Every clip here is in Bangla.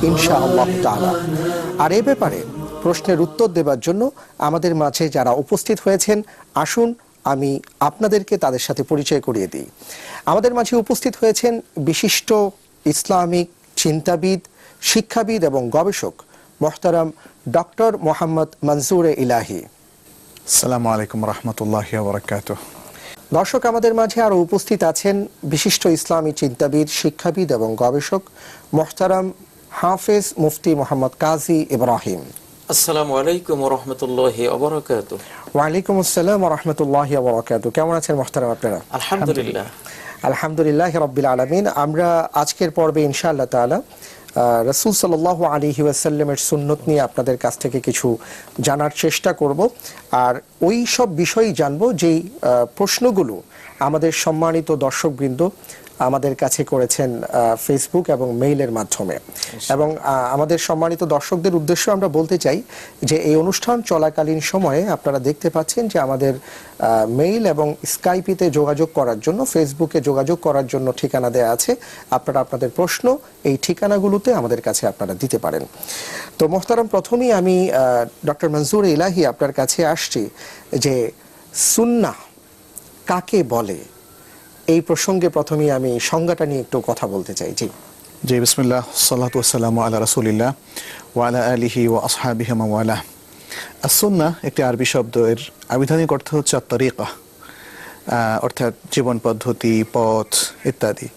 ইনশাআল্লাহ তাআলা। আর এ ব্যাপারে প্রশ্নের উত্তর দেবার জন্য আমাদের মাঝে যারা উপস্থিত হয়েছেন, আসুন আমি আপনাদেরকে তাদের সাথে পরিচয় করিয়ে দিই। আমাদের মাঝে উপস্থিত হয়েছেন বিশিষ্ট ইসলামিক চিন্তাবিদ, শিক্ষাবিদ এবং গবেষক মোহতারাম ডক্টর মোহাম্মদ মনজুরে ইলাহি। আসসালামু আলাইকুম রহমতুল্লাহি ওয়া বারাকাতুহু। দর্শক, আমাদের মাঝে আরও উপস্থিত আছেন বিশিষ্ট ইসলামী চিন্তাবিদ, শিক্ষাবিদ এবং গবেষক মোহতারাম হাফেজ মুফতি মোহাম্মদ কাজী ইব্রাহিম। আসসালামু আলাইকুম ওয়া রাহমাতুল্লাহি ওয়া বারাকাতুহু। ওয়া আলাইকুম আসসালাম ওয়া রাহমাতুল্লাহি ওয়া বারাকাতুহু। কেমন আছেন মোহতারাম আপনারা? আলহামদুলিল্লাহ। আলহামদুলিল্লাহি রাব্বিল আলামিন। আমরা আজকের পর্বে ইনশাআল্লাহ তাআলা রাসূল সাল্লাল্লাহু আলাইহি ওয়াসাল্লামের সুন্নত নিয়ে আপনাদের কাছ থেকে কিছু জানার চেষ্টা করব, আর ওই সব বিষয়ই জানবো যেই প্রশ্নগুলো আমাদের সম্মানিত দর্শকবৃন্দ আমাদের কাছে করেছেন ফেসবুক এবং মেইলের মাধ্যমে। এবং আমাদের সম্মানিত দর্শকদের উদ্দেশ্য আমরা বলতে চাই যে এই অনুষ্ঠান চলাকালীন সময়ে আপনারা দেখতে পাচ্ছেন যে আমাদের মেইল এবং স্কাইপিতে যোগাযোগ করার জন্য, ফেসবুকে যোগাযোগ করার জন্য ঠিকানা দেওয়া আছে। আপনারা আপনাদের প্রশ্ন এই ঠিকানাগুলোতে আমাদের কাছে আপনারা দিতে পারেন। তো মোহতারাম, প্রথমেই আমি ডক্টর মনজুর ইলাহি আপনার কাছে আসছি যে সুন্নাহ কাকে বলে, এই প্রসঙ্গে প্রথমেই আমি সংজ্ঞাটা নিয়ে একটু কথা বলতে চাই। জি বিসমিল্লাহ, সাল্লাতু ওয়াসসালামু আলা রাসূলিল্লাহ ওয়া আলা আলিহি ওয়া আসহাবিহি ওয়া ওয়ালা। আস-সুন্নাহ একটি আরবি শব্দ, এর আবিধানিক অর্থ হচ্ছে আত-তারিকা, অর্থাৎ জীবন পদ্ধতি, পথ ইত্যাদি।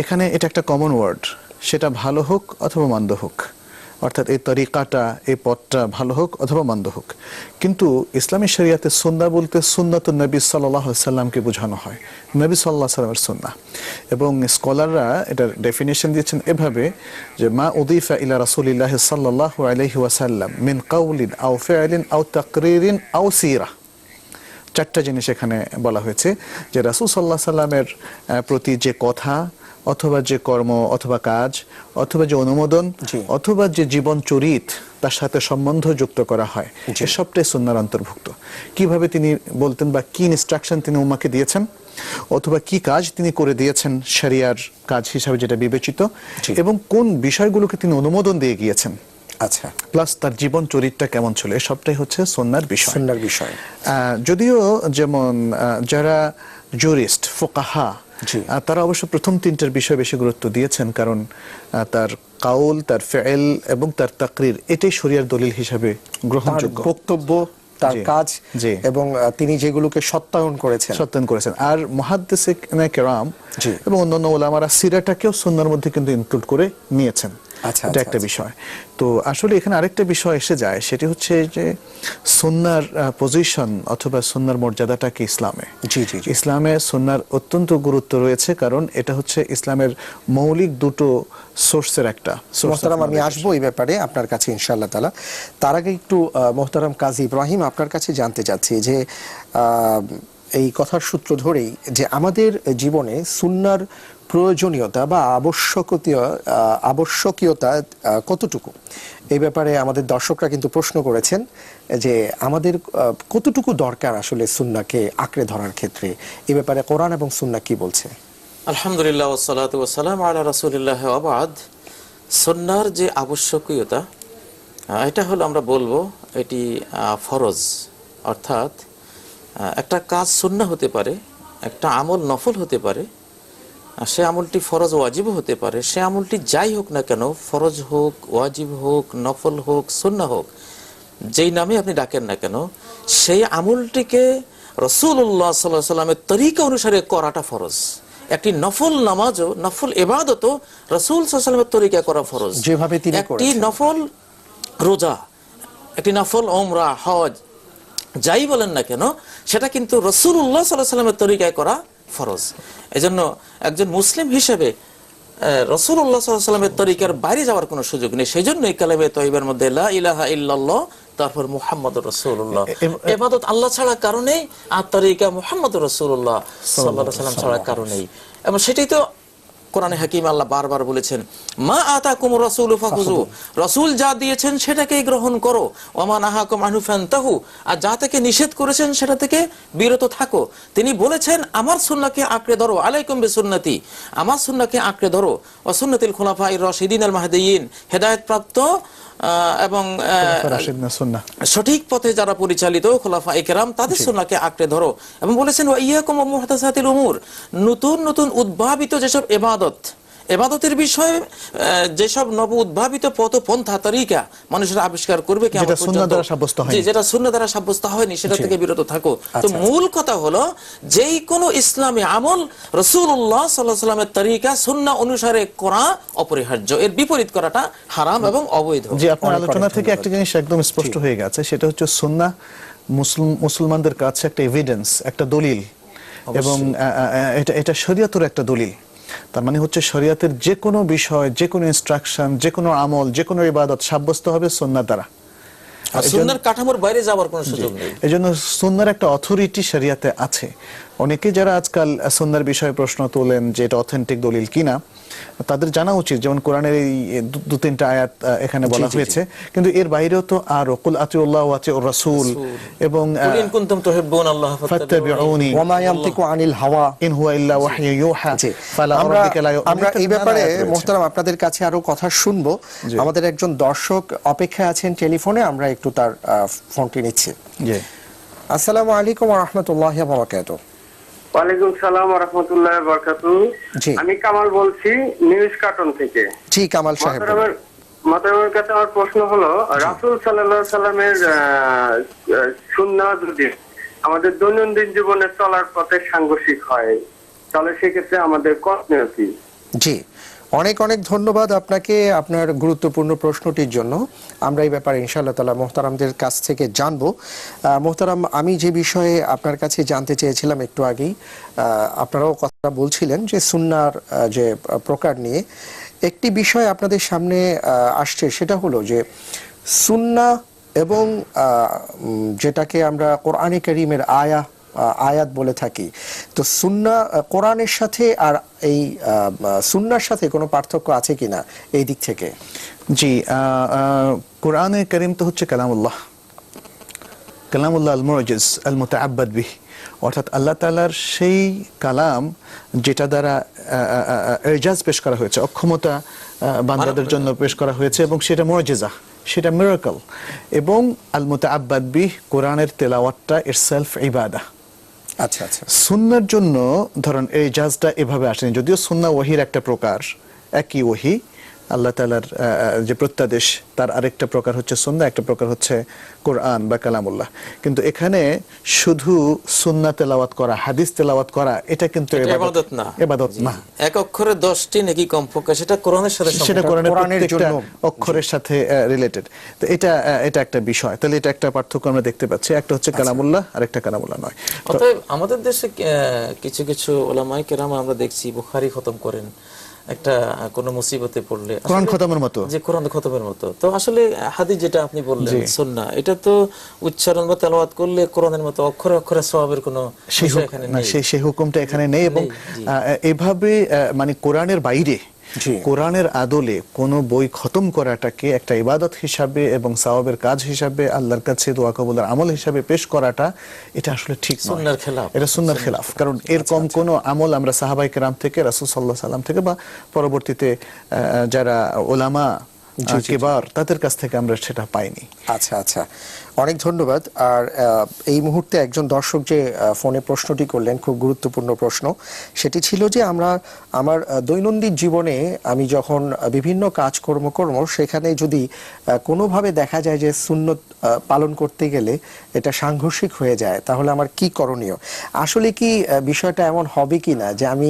এখানে এটা একটা কমন ওয়ার্ড, সেটা ভালো হোক অথবা মন্দ হোক, অর্থাৎ এই তরিকাটা, এই পথটা ভালো হোক অথবা মন্দ হোক। কিন্তু ইসলামী শরিয়াতে সুন্নাহ বলতে সুন্নাতুন নবী সাল্লাল্লাহু আলাইহি ওয়াসাল্লামকে বোঝানো হয়, নবী সাল্লাল্লাহু আলাইহি ওয়াসাল্লামের সুন্নাহ। এবং স্কলাররা এটার ডেফিনেশন দিয়েছেন এভাবে যে মা উদিফা ইলা রাসূলিল্লাহি সাল্লাল্লাহু আলাইহি ওয়াসাল্লাম মিন কাউলিন আও ফি'লিন আও তাকরিরিন আও সিরা। চারটা জিনিস এখানে বলা হয়েছে যে রাসূল সাল্লাল্লাহু আলাইহি ওয়াসাল্লামের প্রতি যে কথা অথবা যে কর্ম অথবা কাজ অথবা যে অনুমোদন অথবা যে জীবন চরিত তার সাথে সম্বন্ধ যুক্ত করা হয়, সবটাই সুন্নাহর অন্তর্ভুক্ত। কিভাবে তিনি বলতেন বা কি ইনস্ট্রাকশন তিনি উম্মাহকে দিয়েছেন অথবা কি কাজ তিনি করে দিয়েছেন শরিয়ার কাজ হিসাবে যেটা বিবেচিত, এবং কোন বিষয়গুলোকে তিনি অনুমোদন দিয়ে গিয়েছেন, আচ্ছা, প্লাস তার জীবন চরিত্রটা কেমন ছিল, সবটাই হচ্ছে সুন্নাহর বিষয়। সুন্নাহর বিষয়। যদিও যেমন যারা জুরিস্ট, ফুকাহা, তারা অবশ্য প্রথম তিনটার বিষয় বেশি গুরুত্ব দিয়েছেন, কারণ তার কাউল, তার ফেল এবং তার তাকরির এটাই শরিয়ার দলিল হিসাবে গ্রহণযোগ্য, বক্তব্য, তার কাজ এবং তিনি যেগুলোকে সত্যায়ন করেছেন। আর মুহাদ্দিসিনে কেরাম এবং অন্যান্য উলামারা সিরাটাকেও সুন্নাহর মধ্যে কিন্তু ইনক্লুড করে নিয়েছেন। এটা একটা বিষয়। তো আসলে এখানে আরেকটা বিষয় এসে যায়, সেটি হচ্ছে যে সুন্নাহর পজিশন অথবা সুন্নাহর মর্যাদাটা কি ইসলামে। ইসলামে সুন্নাহর অত্যন্ত গুরুত্ব রয়েছে, কারণ এটা হচ্ছে ইসলামের মৌলিক দুটো সোর্সের একটা। মোহতারাম, আমি আসবো এই ব্যাপারে আপনার কাছে ইনশাআল্লাহ তাআলা। তার আগে একটু মোহতারাম কাজী ইব্রাহিম আপনার কাছে জানতে চাচ্ছি যে এই কথার সূত্র ধরেই যে আমাদের জীবনে সুন্নাহর প্রয়োজনীয়তা বা আবশ্যকীয়তা কতটুকু, এই ব্যাপারে আমাদের দর্শকরা কিন্তু প্রশ্ন করেছেন যে আমাদের কতটুকু দরকার আসলে সুন্নাহকে আঁকড়ে ধরার ক্ষেত্রে। এই ব্যাপারে কোরআন এবং সুন্নাহ কি বলছে? আলহামদুলিল্লাহ ওয়াসসালাতু ওয়াসসালামু আলা রাসূলিল্লাহ ওয়া বাদ। সুন্নাহর যে আবশ্যকীয়তা, এটা হলো আমরা বলবো এটি ফরজ, অর্থাৎ একটা কাজ সুন্নাহ হতে পারে, একটা আমল নফল হতে পারে, সে আমলটি ফরজ ওয়াজিব হতে পারে। সে আমলটি যাই হোক না কেন, ফরজ হোক, ওয়াজিব হোক, নফল হোক, সুন্নাহ হোক, যেই নামে আপনি ডাকেন না কেন, সেই আমলটিকে রাসূলুল্লাহ সাল্লাল্লাহু আলাইহি ওয়াসাল্লামের তরিকা অনুসারে করাটা ফরজ। একটি নফল নামাজও, নফল ইবাদতও রাসূল সাল্লাল্লাহু আলাইহি ওয়াসাল্লামের তরিকা করা ফরজ। যেভাবে তিনি করেছেন, একটি নফল রোজা, একটি নফল উমরা, হজ, যাই বলেন না কেন, সেটা কিন্তু রাসূলুল্লাহ সাল্লাল্লাহু আলাইহি ওয়াসাল্লামের তরিকায় করা ফরজ। এজন্য একজন মুসলিম হিসেবে রাসূলুল্লাহ সাল্লাল্লাহু আলাইহি ওয়াসাল্লামের তরিকার বাইরে যাওয়ার কোনো সুযোগ নেই। সেই জন্যই কালেমে তয়্যিবার মধ্যে লা ইলাহা ইল্লাল্লাহ, তারপর মুহাম্মাদুর রাসূলুল্লাহ। ইবাদত আল্লাহ ছাড়া কারণেই, আর তরিকা মুহাম্মাদুর রাসূলুল্লাহ সাল্লাল্লাহু আলাইহি ওয়াসাল্লাম ছাড়া কারণেই। এবং সেটাই তো কোরআনে হাকিম আল্লাহ বারবার বলেছেন, মা আতাকুম রাসূলু ফাখুযু, রাসূল যা দিয়েছেন সেটাকেই গ্রহণ করো, ওয়া মা নাহাকুম আনহু ফান্তাহু, আর যা থেকে নিষেধ করেছেন সেটা থেকে বিরত থাকো। তিনি বলেছেন আমার সুন্নাহকে আঁকড়ে ধরো, আলাইকুম বিসুন্নতি, আমার সুন্নাহকে আঁকড়ে ধরো, ওয়া সুন্নাতিল খুলাফায়ে রাশিদিন আল মাহদিয়িন, হেদায়েতপ্রাপ্ত এবং রাশিদিন সুন্নাহ, সঠিক পথে যারা পরিচালিত খোলাফায়ে কেরাম, তাদের সুন্নাহকে আঁকড়ে ধরো। এবং বলেছেন ওয়া ইয়াকুম ওয়া মুহদাসাতিল উমুর, নতুন নতুন উদ্ভাবিত যেসব এবাদতের বিষয়ে যেসব নব উদ্ভাবিত পথ পন্থা তরিকা মানুষেরা আবিষ্কার করবে কিয়ামত যেটা সুন্নাহ পর্যন্ত, দ্বারা সাব্যস্ত হয়নি, যেটা সুন্নাহ দ্বারা সাব্যস্ত হয়নি, সেটা থেকে বিরত থাকো। তো মূল কথা হলো যেই কোনো ইসলামী আমল রাসূলুল্লাহ সাল্লাল্লাহু আলাইহি ওয়াসাল্লামের তরিকা সুন্নাহ অনুসারে করা অপরিহার্য, এর বিপরীত করাটা হারাম এবং অবৈধ। জি, আপনার আলোচনা থেকে একটা জিনিস একদম স্পষ্ট হয়ে গেছে, সেটা হচ্ছে সুন্নাহ মুসলমানদের কাছে একটা এভিডেন্স, একটা দলিল, এবং এটা শরীয়তের একটা দলিল। তার মানে হচ্ছে শরীয়তের যে কোনো বিষয়, যে কোনো ইনস্ট্রাকশন, যে কোনো আমল, যে কোনো ইবাদত সাব্যস্ত হবে সুন্নাহ দ্বারা। আর সুন্নাহর কাঠামোর বাইরে যাওয়ার কোনো সুযোগ নেই। এজন্য সুন্নাহর একটা অথরিটি শরীয়তে আছে। অনেকে যারা আজকাল সুন্নাহর বিষয়ে প্রশ্ন তোলেন যে এটা অথেন্টিক দলিল কিনা, তাদের জানা উচিত, যেমন কোরআনের এই দু তিনটা আয়াত এখানে বলা হয়েছে, কিন্তু এর বাইরেও তো আরো কুল আতিউল্লাহ ওয়া আতিউর রাসূল, এবং কুল ইন কুনতুম তুহিব্বুনাল্লাহ ফাত্তাবিউনি ওয়া মা ইয়ানতিকু আনিল হাওয়া ইন হুয়া ইল্লা ওয়াহয়ু ইউহা ফালা রাব্বিকা লা ইউমিনুন। আমরা এই ব্যাপারে মুহতারাম আপনাদের কাছে আরো কথা শুনবো। আমাদের একজন দর্শক অপেক্ষায় আছেন টেলিফোনে, আমরা একটু তার ফোনটি নিচ্ছি। জি, আসসালামু আলাইকুম ওয়া রাহমাতুল্লাহি ওয়া বারাকাতুহু। ওয়ালাইকুম সালাম ওয়া রাহমাতুল্লাহি ওয়া বারাকাতুহু। জি। আমি কামাল বলছি নিউজ কার্টন থেকে। জি কামাল সাহেব, মাতারামের কাছে আমার প্রশ্ন হলো, রাসূল সাল্লাল্লাহু আলাইহি সাল্লামের সুন্নাহ যদি আমাদের দৈনন্দিন জীবনে চলার পথে সাংঘর্ষিক হয়, তাহলে সেক্ষেত্রে আমাদের করণীয় কি? জি অনেক অনেক ধন্যবাদ আপনাকে আপনার গুরুত্বপূর্ণ প্রশ্নটির জন্য। আমরা এই ব্যাপারে ইনশাআল্লাহ তাআলা মুহতারামদের কাছ থেকে জানবো। মুহতারাম, আমি যে বিষয়ে আপনার কাছে জানতে চেয়েছিলাম একটু আগেই, আপনারাও কথা বলছিলেন যে সুন্নাহর যে প্রকার নিয়ে একটি বিষয় আপনাদের সামনে আসছে, সেটা হলো যে সুন্নাহ এবং যেটাকে আমরা কোরআনে কারীমের আয়াত বলে থাকি, তো সুন্নাহ কোরআনের সাথে আর এই সুন্নাহর সাথে কোনো পার্থক্য আছে কিনা এই দিক থেকে? জি, কোরআনে কারীম তো হচ্ছে কালামুল্লাহ আল মুজিজ আল মুতাআব্বাদ বিহি, অর্থাৎ আল্লাহ তাআলার সেই কালাম যেটা দ্বারা এজাজ পেশ করা হয়েছে, অক্ষমতা বান্দাদের জন্য পেশ করা হয়েছে, এবং সেটা মুজিজা, সেটা মিরাকল। এবং আল মুতাআব্বাদ বিহি, কোরআনের তেলাওয়াতটা ইটসেলফ ইবাদা। আচ্ছা আচ্ছা। সুন্নাহর জন্য ধরুন এই জাজটা এভাবে আসেনি, যদিও সুন্নাহ ওহীর একটা প্রকার, একই ওহী আল্লাহ তাআলার যে প্রত্যাদেশ, তার আরেকটা প্রকার হচ্ছে সুন্নাহ, একটা প্রকার হচ্ছে কোরআন বা কালামুল্লাহ। কিন্তু এখানে শুধু সুন্নাহ তেলাওয়াত করা, হাদিস তেলাওয়াত করা, এটা কিন্তু ইবাদত না। এক অক্ষরে 10টি নেকি কমপক্ষে, সেটা কোরআনের সাথে, সেটা কোরআনের প্রত্যেকটা অক্ষরের সাথে রিলেটেড। তো এটা একটা বিষয়। তাহলে এটা একটা পার্থক্য আমরা দেখতে পাচ্ছি, একটা হচ্ছে কালামুল্লাহ আর একটা কালামুল্লাহ নয়। অতএব আমাদের দেশে কিছু কিছু উলামায়ে কেরাম আমরা দেখছি বুখারী খতম করেন একটা কোন মুসিবতে পড়লে, কোরআন খতমের মতো, যে কোরআন খতমের মতো। তো আসলে হাদিস যেটা আপনি বললেন সুন্নাহ, এটা তো উচ্চারণ বা তেলাওয়াত করলে কোরআনের মতো অক্ষরে অক্ষরে সওয়াবের কোনো বিষয় এখানে নেই, সেই হুকুমটা এখানে নেই। এবং এভাবে মানে কোরআনের বাইরে, কোরআনের আদলে কোন বই খতম করাটাকে একটা ইবাদত হিসাবে এবং সওয়াবের কাজ হিসাবে, আল্লাহর কাছে দোয়া কবুলের আমল হিসাবে পেশ করাটা, এটা আসলে ঠিক নয়, সুন্নাহর খেলাফ। এটা সুন্নাহর খেলাফ। কারণ এরকম কোন আমল আমরা সাহাবায়ে কেরাম থেকে, রাসূল সাল্লাল্লাহু আলাইহি সাল্লাম থেকে, বা পরবর্তীতে যারা উলামা কিবার, তাদের কাছ থেকে আমরা সেটা পাইনি। আচ্ছা আচ্ছা, অনেক ধন্যবাদ। আর এই মুহূর্তে একজন দর্শক যে ফোনে প্রশ্নটি করলেন, খুব গুরুত্বপূর্ণ প্রশ্ন, সেটি ছিল যে আমার দৈনন্দিন জীবনে আমি যখন বিভিন্ন কাজকর্ম সেখানে যদি কোনোভাবে দেখা যায় যে সুন্নত পালন করতে গেলে এটা সাংঘর্ষিক হয়ে যায়, তাহলে আমার কি করণীয়? আসলে কি বিষয়টা এমন হবে কিনা যে আমি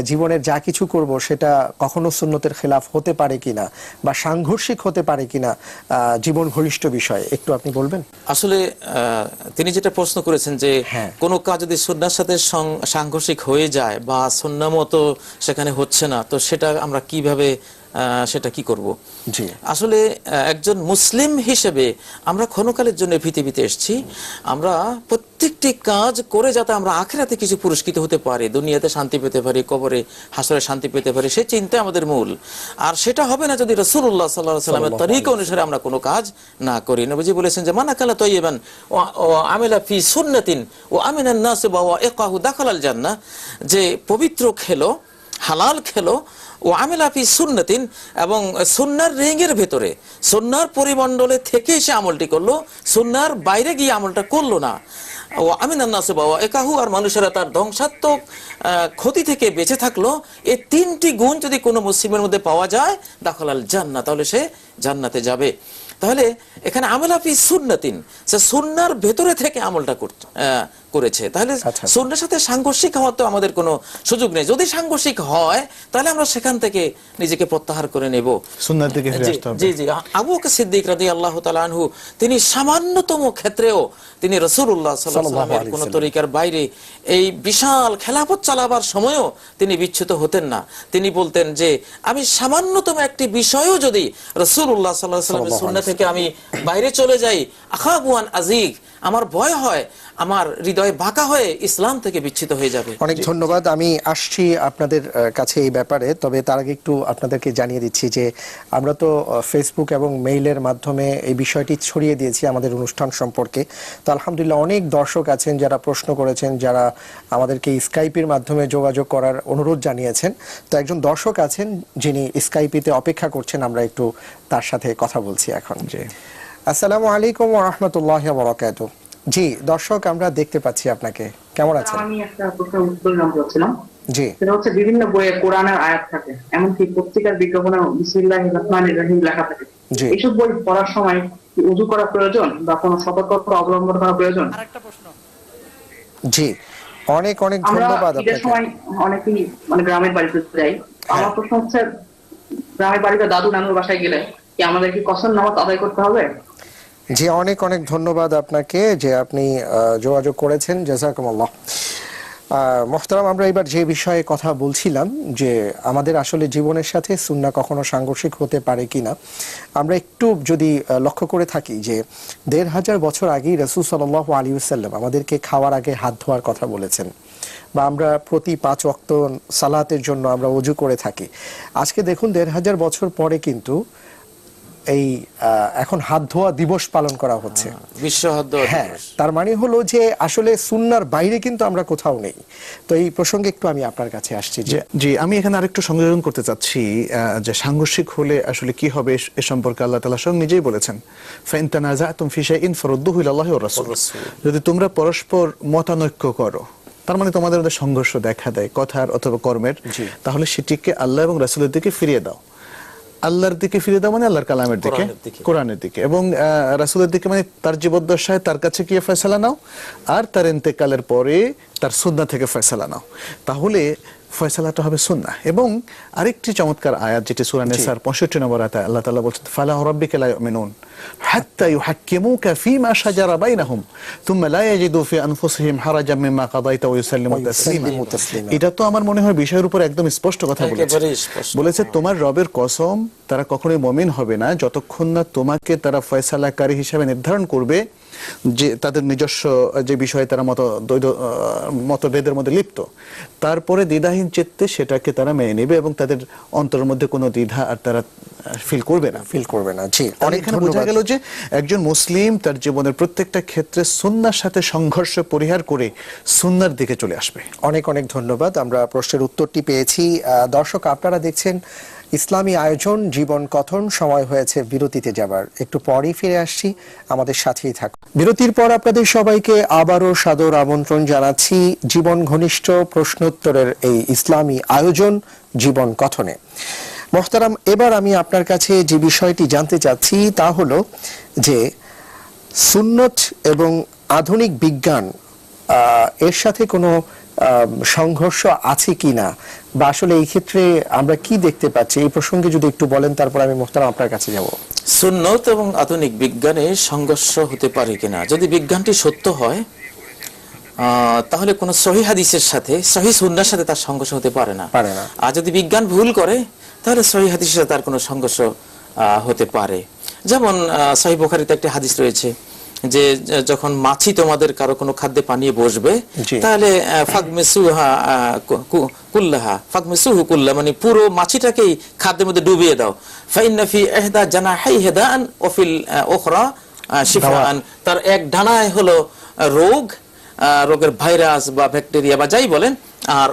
জীবনের যা কিছু করব সেটা কখনো সুন্নতের খেলাফ হতে পারে কিনা, বা সাংঘর্ষিক হতে পারে কিনা জীবন ঘনিষ্ঠ বিষয়, একটু আপনি বলবেন? আসলে তিনি যেটা প্রশ্ন করেছেন যে কোনো কাজ যদি সুন্নাহর সাথে সাংঘর্ষিক হয়ে যায় বা সুন্নাহ মতো সেখানে হচ্ছে না, তো সেটা আমরা কিভাবে সেটা কি করব। জি। আসলে একজন মুসলিম হিসেবে আমরা ক্ষণকালের জন্য পৃথিবীতে এসেছি, আমরা প্রত্যেকটি কাজ করে যাতে আমরা আখিরাতে কিছু পুরস্কৃত হতে পারি, দুনিয়াতে শান্তি পেতে পারি, কবরে হাসরে শান্তি পেতে পারি, সেই চিন্তা আমাদের মূল। আর সেটা হবে না যদি রাসূলুল্লাহ সাল্লাল্লাহু আলাইহি ওয়াসাল্লামের তরিকা অনুসারে আমরা কোনো কাজ না করি। নবীজি বলেছেন যে মান আকালা তাইয়িবান ওয়া আমিলা ফি সুন্নাতিন ওয়া আমিনান নাস ওয়া ইকাহু দাখালাল জান্নাহ, যে পবিত্র খেলো, হালাল খেলো, ও আমিলা ফি সুন্নাতিন, এবং সুন্নাহর রিংয়ের ভেতরে, সুন্নাহর পরিমণ্ডলে থেকে সে আমলটি করলো, সুন্নাহর বাইরে গিয়ে আমলটা করলো না। ও আমিনান নাস ওয়া ইকাহু, আর মানুষেরা তার ধ্বংসাত্মক ক্ষতি থেকে বেঁচে থাকলো। এই তিনটি গুণ যদি কোনো মুসলিমের মধ্যে পাওয়া যায়, দাখালাল জান্নাহ, তাহলে সে জান্নাতে যাবে। তাহলে এখানে আমলা ফি সুন্নাতিন, সে সুন্নাহর ভেতরে থেকে আমলটা করেছে, তাহলে সুন্নাহর সাথে সাংঘর্ষিক হওয়ার তো আমাদের কোনো সুযোগ নেই। যদি সাংঘর্ষিক হয় তাহলে আমরা সেখান থেকে নিজেকে প্রত্যাহার করে নেব, সুন্নাহর দিকে ফিরে আসতে হবে। জি জি। আবু বকর সিদ্দিক রাদিয়াল্লাহু তাআলা আনহু, তিনি সামান্যতম ক্ষেত্রেও তিনি রাসূলুল্লাহ সাল্লাল্লাহু আলাইহি ওয়াসাল্লামের কোন তরিকার বাইরে এই বিশাল খেলাফত চালাবার সময়ও তিনি বিচ্যুত হতেন না। তিনি বলতেন যে আমি সামান্যতম একটি বিষয়ও যদি রাসূলুল্লাহ সাল্লাল্লাহু আলাইহি ওয়াসাল্লামের সুন্নাহ থেকে আমি বাইরে চলে যাই, আখাবুয়ান আজিগ, আমার ভয় হয় আমার হৃদয় বাঁকা হয়ে ইসলাম থেকে বিচ্ছিত হয়ে যাবে। অনেক ধন্যবাদ। আমি আসছি আপনাদের কাছে এই ব্যাপারে, তবে তার আগে একটু আপনাদেরকে জানিয়ে দিচ্ছি যে আমরা তো ফেসবুক এবং মেইলের মাধ্যমে এই বিষয়টি ছড়িয়ে দিয়েছি আমাদের অনুষ্ঠান সম্পর্কে। তো আলহামদুলিল্লাহ অনেক দর্শক আছেন যারা প্রশ্ন করেছেন, যারা আমাদেরকে স্কাইপের মাধ্যমে যোগাযোগ করার অনুরোধ জানিয়েছেন। তো একজন দর্শক আছেন যিনি স্কাইপিতে অপেক্ষা করছেন, আমরা একটু তার সাথে কথা বলছি এখন। জি, আসসালামু আলাইকুম ওয়া রাহমাতুল্লাহি ওয়া বারাকাতুহু। জি দর্শক, আমরা দেখতে পাচ্ছি আপনাকে, কেমন আছেন? আমি একটা প্রশ্নের উত্তর জানতে চাচ্ছিলাম। জি, সেটা হচ্ছে বিভিন্ন বইয়ে কোরআনের আয়াত থাকে, এমনকি পত্রিকার বিজ্ঞাপনে বিসমিল্লাহির রহমানির রহিম লেখা থাকে। জি। এইসব বই পড়ার সময় কি উযু করা প্রয়োজন বা কোনো সতর্কতা অবলম্বন করা প্রয়োজন? জি, অনেক অনেক আমরা ধন্যবাদ ঈদের আপনাকে। সময় অনেকেই মানে গ্রামের বাড়িতে যাই। আমার প্রশ্ন হচ্ছে, গ্রামের বাড়িতে দাদু নানুর বাসায় গেলে কি আমাদের কি কসর নামাজ আদায় করতে হবে? জি, অনেক অনেক ধন্যবাদ আপনাকে যে আপনি যোগাযোগ করেছেন, জাযাকুমুল্লাহ। মোহতারাম, আমরা এবার যে বিষয়ে কথা বলছিলাম যে আমাদের আসলে জীবনের সাথে সুন্নাহ কখনো সাংঘর্ষিক হতে পারে কিনা, আমরা একটু যদি লক্ষ্য করে থাকি যে ১৫০০ বছর আগেই রাসূল সাল্লাল্লাহু আলাইহি ওয়াসাল্লাম আমাদেরকে খাওয়ার আগে হাত ধোয়ার কথা বলেছেন, বা আমরা প্রতি ৫ ওয়াক্ত সালাতের জন্য আমরা ওযু করে থাকি। আজকে দেখুন ১৫০০ বছর পরে কিন্তু এই এখন হাত ধোয়া দিবস পালন করা হচ্ছে, বিশ্ব হাত ধোয়া হ্যাঁ, দিবস। তার মানে হলো যে আসলে সুন্নাহর বাইরে কিন্তু আমরা কোথাও নেই। তো এই প্রসঙ্গে একটু আমি আপনার কাছে আসছি। জি, আমি এখানে আরেকটু সংযোজন করতে চাচ্ছি যে সাংঘর্ষিক হলে আসলে কি হবে এ সম্পর্কে আল্লাহ তাআলা স্বয়ং নিজেই বলেছেন, ফাইন তানাযাতুম ফি শাইইন ফারুদ্দুহু ইলাল্লাহি ওয়া রাসূল। যদি তোমরা পরস্পর মতানৈক্য করো, তার মানে তোমাদের মধ্যে সংঘর্ষ দেখা দেয় কথার অথবা কর্মের, তাহলে সেটিকে আল্লাহ এবং রাসূলের দিকে ফিরিয়ে দাও। আল্লাহর দিকে ফিরে দাও মানে আল্লাহর কালামের দিকে, কোরআনের দিকে, এবং রাসূলের দিকে মানে তার জীবদ্দশায় তার কাছে গিয়ে ফয়সালা নাও, আর তার ইন্তেকালের পরে তার সুন্নাহ থেকে ফয়সালা নাও। তাহলে ফয়সালাটা হবে সুন্নাহ। এবং আরেকটি চমৎকার আয়াত যেটি সূরা নিসার 65 নম্বর আয়াতে আল্লাহ তাআলা বলেছেন, ফালা রাব্বিকা লা ইউমিনুন হাত্তা ইউহাক্কিমুকা ফীমা শাজারা বাইনাহুম থুম্মা লা ইয়াজিদু ফি আনফুসিহিম হারাজাম মিম্মা কাদাইতা ওয়া ইউসাল্লিমু তাসলিমা। এটা তো আমার মনে হয় বিষয়ের উপর একদম স্পষ্ট কথা বলেছে। তোমার রবের কসম, তারা কখনোই মুমিন হবে না যতক্ষণ না তোমাকে তারা ফয়সালাকারী হিসেবে নির্ধারণ করবে যে তাদের নিজস্ব যে বিষয়ে তারা মতভেদের মধ্যে লিপ্ত, তারপরে দ্বিধাহীন চিত্তে সেটাকে তারা মেনে নেবে এবং তাদের অন্তরের মধ্যে কোনো দ্বিধা আর তারা ফিল করবে না। জি, অনেক বোঝা গেল যে একজন মুসলিম তার জীবনের প্রত্যেকটা ক্ষেত্রে সুন্নাহর সাথে সংঘর্ষ পরিহার করে সুন্নাহর দিকে চলে আসবে। অনেক অনেক ধন্যবাদ। আমরা প্রশ্নের উত্তরটি পেয়েছি। দর্শক, আপনারা দেখছেন ইসলামী আয়োজন জীবন কথন। সময় হয়েছে বিরতিতে যাবার, একটু পরেই ফিরে আসছি, আমাদের সাথেই থাকুন। বিরতির পর আপনাদের সবাইকে আবারও সাদর আমন্ত্রণ জানাচ্ছি জীবন ঘনিষ্ঠ প্রশ্নোত্তরের এই ইসলামী আয়োজন জীবন কথনে। মোহতারাম, এবার আমি আপনার কাছে যে বিষয়টি জানতে চাচ্ছি তা হলো যে সুন্নত এবং আধুনিক বিজ্ঞান এর সাথে কোনো সংঘর্ষ আছে কিনা, বা আসলে এই ক্ষেত্রে আমরা কি দেখতে পাচ্ছি, এই প্রসঙ্গে যদি একটু বলেন, তারপর আমি মোহতারাম আপনার কাছে যাব। সুন্নত এবং আধুনিক বিজ্ঞানে সংঘর্ষ হতে পারে কিনা, যদি বিজ্ঞানটি সত্য হয় তাহলে কোন সহিহ হাদিসের সাথে সহিহ সুন্নাহর সাথে তার সংঘর্ষ হতে পারে না। আর যদি বিজ্ঞান ভুল করে তাহলে সহিহ হাদিসের সাথে তার কোনো সংঘর্ষ হতে পারে। যেমন সহিহ বুখারীতে একটা হাদিস রয়েছে যে যখন মাছি তোমাদের কারো কোনো খাদ্যে পানিয়ে বসবে তাহলে ফাগমিসুহা কুল্লাহা, ফাগমিসুহু কুল্লাহ মানে পুরো মাছিটাকেই খাদ্যের মধ্যে ডুবিয়ে দাও। ফাইন্না ফি ইহদা জানাহাইহি দাআন ওয়া ফিল উখরা শিফাআন, তার এক ডানায় হলো রোগ, রোগের ভাইরাস বা ব্যাকটেরিয়া বা যাই বলেন, আর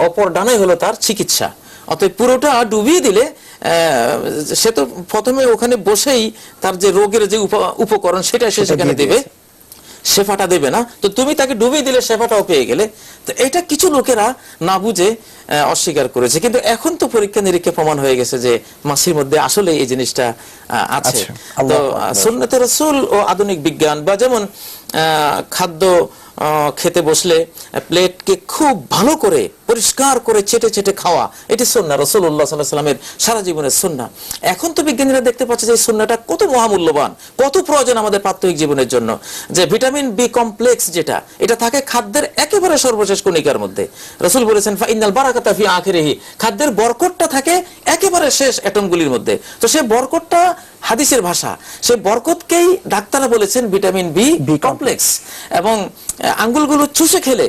অপর ডানায় হলো তার চিকিৎসা। অতএব পুরোটা ডুবিয়ে দিলে সে তো প্রথমে ওখানে বসেই তার যে রোগের যে উপকরণ সেটা সে সেখানে দেবে, শেফাটা দেবে না। তো তুমি তাকে ডুবিয়ে দিলে শেফাটাও পেয়ে গেলে। তো এটা কিছু লোকেরা না বুঝে অস্বীকার করেছে, কিন্তু এখন তো পরীক্ষা নিরীক্ষা প্রমাণ হয়ে গেছে যে মাছির মধ্যে আসলে এই জিনিসটা আছে। তো সুন্নতে রাসূল ও আধুনিক বিজ্ঞান বা যেমন খাদ্য খেতে বসলে প্লেটকে খুব ভালো করে পরিষ্কার করে চেটে চেটে খাওয়া, এটি সুন্নাহ রাসূলুল্লাহ সাল্লাল্লাহু আলাইহি ওয়াসাল্লামের সারা জীবনের সুন্নাহ। এখন তো বিজ্ঞানীরা দেখতে পাচ্ছে যে এই সুন্নাহটা কত মহামূল্যবান, কত প্রয়োজন আমাদের প্রাত্যহিক জীবনের জন্য। যে ভিটামিন বি কমপ্লেক্স যেটা, এটা থাকে খাদ্যের একেবারে সর্বশেষ কণিকার মধ্যে। রাসূল বলেছেন ফাইনাল বারাকাতা ফি আখিরিহি, খাদ্যের বরকতটা থাকে একেবারে শেষ অ্যাটমগুলির মধ্যে। তো সেই বরকতটা হাদিসের ভাষা, সেই বরকতকেই ডাক্তাররা বলেছেন ভিটামিন বি কমপ্লেক্স। এবং আঙ্গুলগুলো চুষে খেলে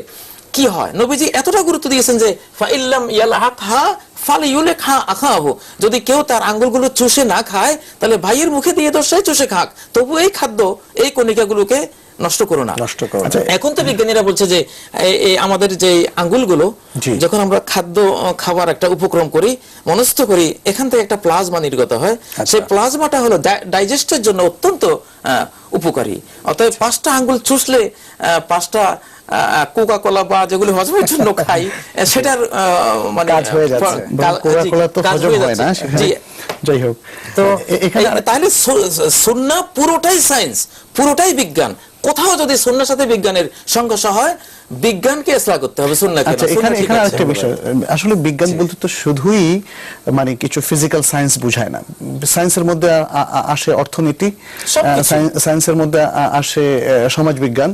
কি হয়, নবীজি এতটা গুরুত্ব দিয়েছেন যে ফাইল্লাম ইয়ালহাকহা ফালিউলিকহা আখাহু, যদি কেউ তার আঙ্গুলগুলো চুষে না খায় তাহলে ভাইয়ের মুখে দিয়ে তো সে চুষে খাক, তবু এই খাদ্য এই কণিকাগুলোকে নষ্ট করো না। এখন তো বিজ্ঞানীরা বলছে যে আমাদের যে আঙ্গুলগুলো যখন আমরা খাদ্য খাবার একটা উপক্রম করি, মনস্থ করি, এখান থেকে একটা প্লাজমা নির্গত হয়। সেই প্লাজমাটা হলো ডাইজেস্টের জন্য অত্যন্ত উপকারী। অতএব 5টা আঙ্গুল চুষলে 5টা কোকা কোলা বা যেগুলো হজমের জন্য খাই সেটার মানে কাজ হয়ে যাচ্ছে। কোকা কোলা তো হজম হয় না, যাই হোক। তো এখানে তাহলে সুন্নাহ পুরোটাই সায়েন্স, পুরোটাই বিজ্ঞান। কোথাও যদি সুন্নাহর সাথে বিজ্ঞানের সংঘর্ষ হয়, বিজ্ঞানকে ইসলাহ করতে হবে, সুন্নাহকে না। এখানে আরেকটা বিষয়, আসলে বিজ্ঞান বলতে তো শুধুই মানে কিছু ফিজিক্যাল সায়েন্স বোঝায় না। সায়েন্সের মধ্যে আসে অর্থনীতি, সায়েন্সের মধ্যে আসে সমাজ বিজ্ঞান,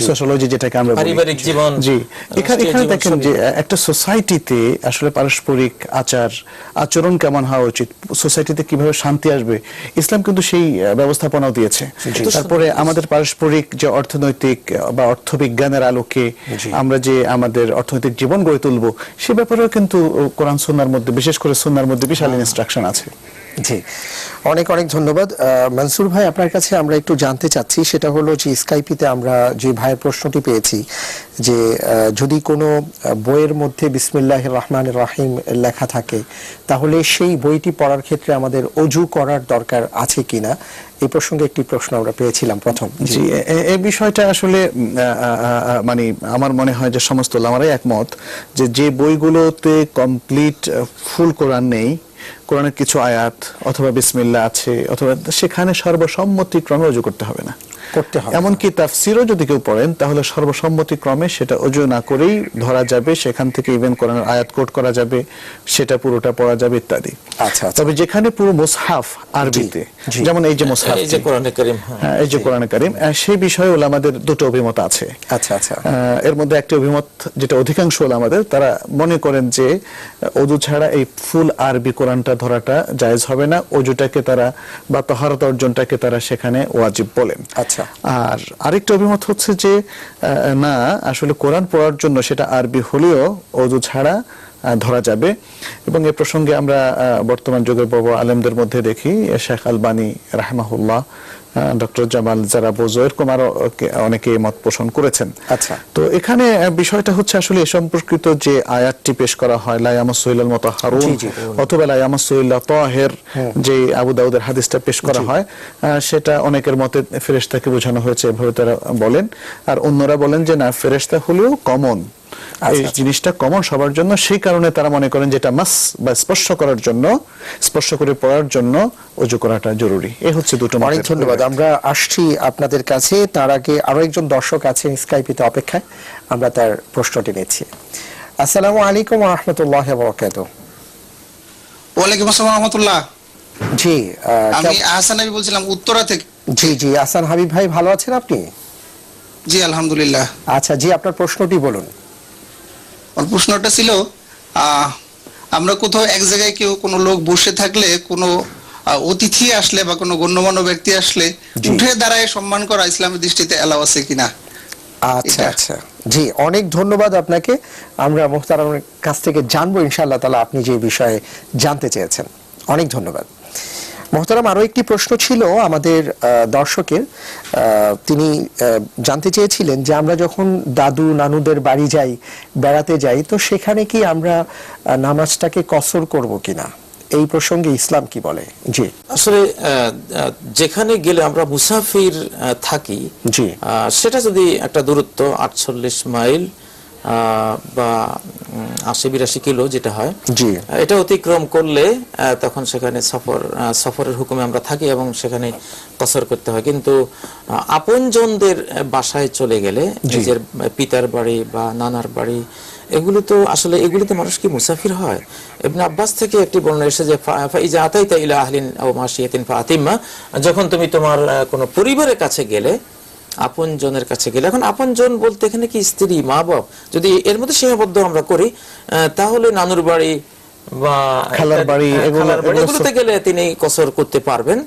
সোশ্যোলজি যেটাকে আমরা বলি, পারিবারিক জীবন। জি, এখানে দেখেন যে একটা সোসাইটিতে আসলে পারস্পরিক আচরণ কেমন হওয়া উচিত, সোসাইটিতে কিভাবে শান্তি আসবে, ইসলাম কিন্তু সেই ব্যবস্থাপনাও দিয়েছে। তারপরে আমাদের পারস্পরিক যে অর্থনৈতিক বা অর্থবিজ্ঞানের আলোকে আমরা যে আমাদের অর্থনৈতিক জীবন গড়ে তুলবো, সে ব্যাপারেও কিন্তু কোরআন সুন্নাহর মধ্যে, বিশেষ করে সুন্নাহর মধ্যে বিশাল ইনস্ট্রাকশন আছে। জি, অনেক অনেক ধন্যবাদ মনসুর ভাই। আপনার কাছে আমরা একটু জানতে চাচ্ছি, সেটা হলো যে স্কাইপিতে আমরা যে ভাইয়ের প্রশ্নটি পেয়েছি যে যদি কোনো বইয়ের মধ্যে বিসমিল্লাহির রহমানির রহিম লেখা থাকে তাহলে সেই বইটি পড়ার ক্ষেত্রে আমাদের ওযু করার দরকার আছে কিনা, এই প্রসঙ্গে একটি প্রশ্ন আমরা পেয়েছিলাম প্রথম। জি, এই বিষয়টা আসলে মানে আমার মনে হয় যে সমস্ত ওলামারাই একমত যে বইগুলোতে কমপ্লিট ফুল কোরআন নেই, কোরআনের কিছু আয়াত অথবা বিসমিল্লাহ আছে, অথবা সেখানে সর্বসম্মতিক্রমে ওযু করতে হবে না। এমনকি তাফসিরও যদি কেউ পড়েন তাহলে সর্বসম্মতিক্রমে সেটা ওযু না করেই ধরা যাবে, সেখান থেকে ইভেন কোরআনের আয়াত কোট করা যাবে, সেটা পুরোটা পড়া যাবে ইত্যাদি। তবে যেখানে পুরো মুসহাফ আরবিতে, যেমন এই যে মুসহাফ, এই যে কোরআনে কারীম, হ্যাঁ এই যে কোরআনে কারীম, সেই বিষয়ে ওলামাদের দুটো অভিমত আছে। এর মধ্যে একটি অভিমত যেটা অধিকাংশ ওলামাদের, তারা মনে করেন যে ওযু ছাড়া এই ফুল আরবি কোরআনটা ধরাটা জায়েজ হবে না, ওযুটাকে তারা বা তাহারত অর্জনটাকে তারা সেখানে ওয়াজিব বলেন। আর আরেকটা অভিমত হচ্ছে যে না, আসলে কোরআন পড়ার জন্য সেটা আরবি হলেও ওযু ছাড়া ধরা যাবে। এবং এই প্রসঙ্গে আমরা বর্তমান যুগের বড় আলেমদের মধ্যে দেখি শেখ আলবানী রাহমাহুল্লাহ, ডক্টর জামাল জারাবোজো, এরকম আরো অনেকে মত পোষণ করেছেন। তো এখানে বিষয়টা হচ্ছে আসলে এ সম্পর্কিত যে আয়াতটি পেশ করা হয় লা ইয়ামাসসু ইল্লাল মুতাহহারুন অথবা লা ইয়ামাসসু ইল্লা তাহির, যে আবু দাউদের হাদিসটা পেশ করা হয়, সেটা অনেকের মতে ফেরেশতাকে বোঝানো হয়েছে এভাবে তারা বলেন। আর অন্যরা বলেন যে না, ফেরেশতা হলেও কমন, এই জিনিসটা কমন সবার জন্য, সেই কারণে তারা মনে করেন যেটা মাস বা স্পর্শ করার জন্য, স্পর্শ করে পড়ার জন্য ওযু করাটা জরুরি। এই হচ্ছে দুটো মত। অনেক ধন্যবাদ। আমরা আসছি আপনাদের কাছে, তার আগে আরো একজন দর্শক আছেন স্কাইপিতে অপেক্ষায়, আমরা তার প্রশ্নটি নিচ্ছি। আসসালামু আলাইকুম ওয়া রাহমাতুল্লাহি ওয়া বারাকাতুহু। ওয়ালাইকুম আসসালাম ওয়া রাহমাতুল্লাহ। জি, আমি আহসান হাবিব বলছিলাম উত্তরা থেকে। জি জি, আহসান হাবিব ভাই, ভালো আছেন আপনি? জি আলহামদুলিল্লাহ। আচ্ছা জি, আপনার প্রশ্নটি বলুন। আমার প্রশ্নটা ছিল আমরা কোথাও এক জায়গায় কেউ কোনো লোক বসে থাকলে কোনো অতিথি আসলে বা কোনো গণ্যমান্য ব্যক্তি আসলে জি। উঠে দাঁড়ায় সম্মান করা ইসলামের দৃষ্টিতে এলাও আছে কিনা? আচ্ছা এটা। আচ্ছা জি, অনেক ধন্যবাদ আপনাকে। আমরা মোহতারামের কাছ থেকে জানবো ইনশাআল্লাহ তাআলা আপনি যে বিষয়ে জানতে চেয়েছেন। অনেক ধন্যবাদ। মোহতারাম, আরো একটি প্রশ্ন ছিল আমাদের দর্শকের। তিনি জানতে চেয়েছিলেন যে আমরা যখন দাদু নানুদের বাড়ি যাই, বেড়াতে যাই, তো সেখানে কি আমরা নামাজটাকে কসর করব কিনা, এই প্রসঙ্গে ইসলাম কি বলে? জি আসলে যেখানে গেলে আমরা মুসাফির থাকি, জি সেটা যদি একটা দূরত্ব 48 মাইল বা 80-82 কিলো যেটা হয়, জি এটা অতিক্রম করলে তখন সেখানে সফরের হুকুমে আমরা থাকি এবং সেখানে কসর করতে হয়। কিন্তু আপনজনদের বাসায় চলে গেলে, নিজের পিতার বাড়ি বা নানার বাড়ি, এগুলিতে মানুষ কি মুসাফির হয়? ইবনে আব্বাস থেকে একটি বর্ণনা এসেছে যে ফাইজা আতাইতা ইলা আহলিন আও মাশিয়াতিন ফাতিমা, যখন তুমি তোমার কোনো পরিবারের কাছে গেলে, আপনজনের কাছে গেলে, এখন আপনজন বলতে এখানে কি স্ত্রী, মা বাপ, যদি এর মধ্যে সীমাবদ্ধ আমরা করি, তাহলে নানুর বাড়ি বা খালার বাড়ি, এগুলোতে গেলে তিনি কসর করতে পারবেন।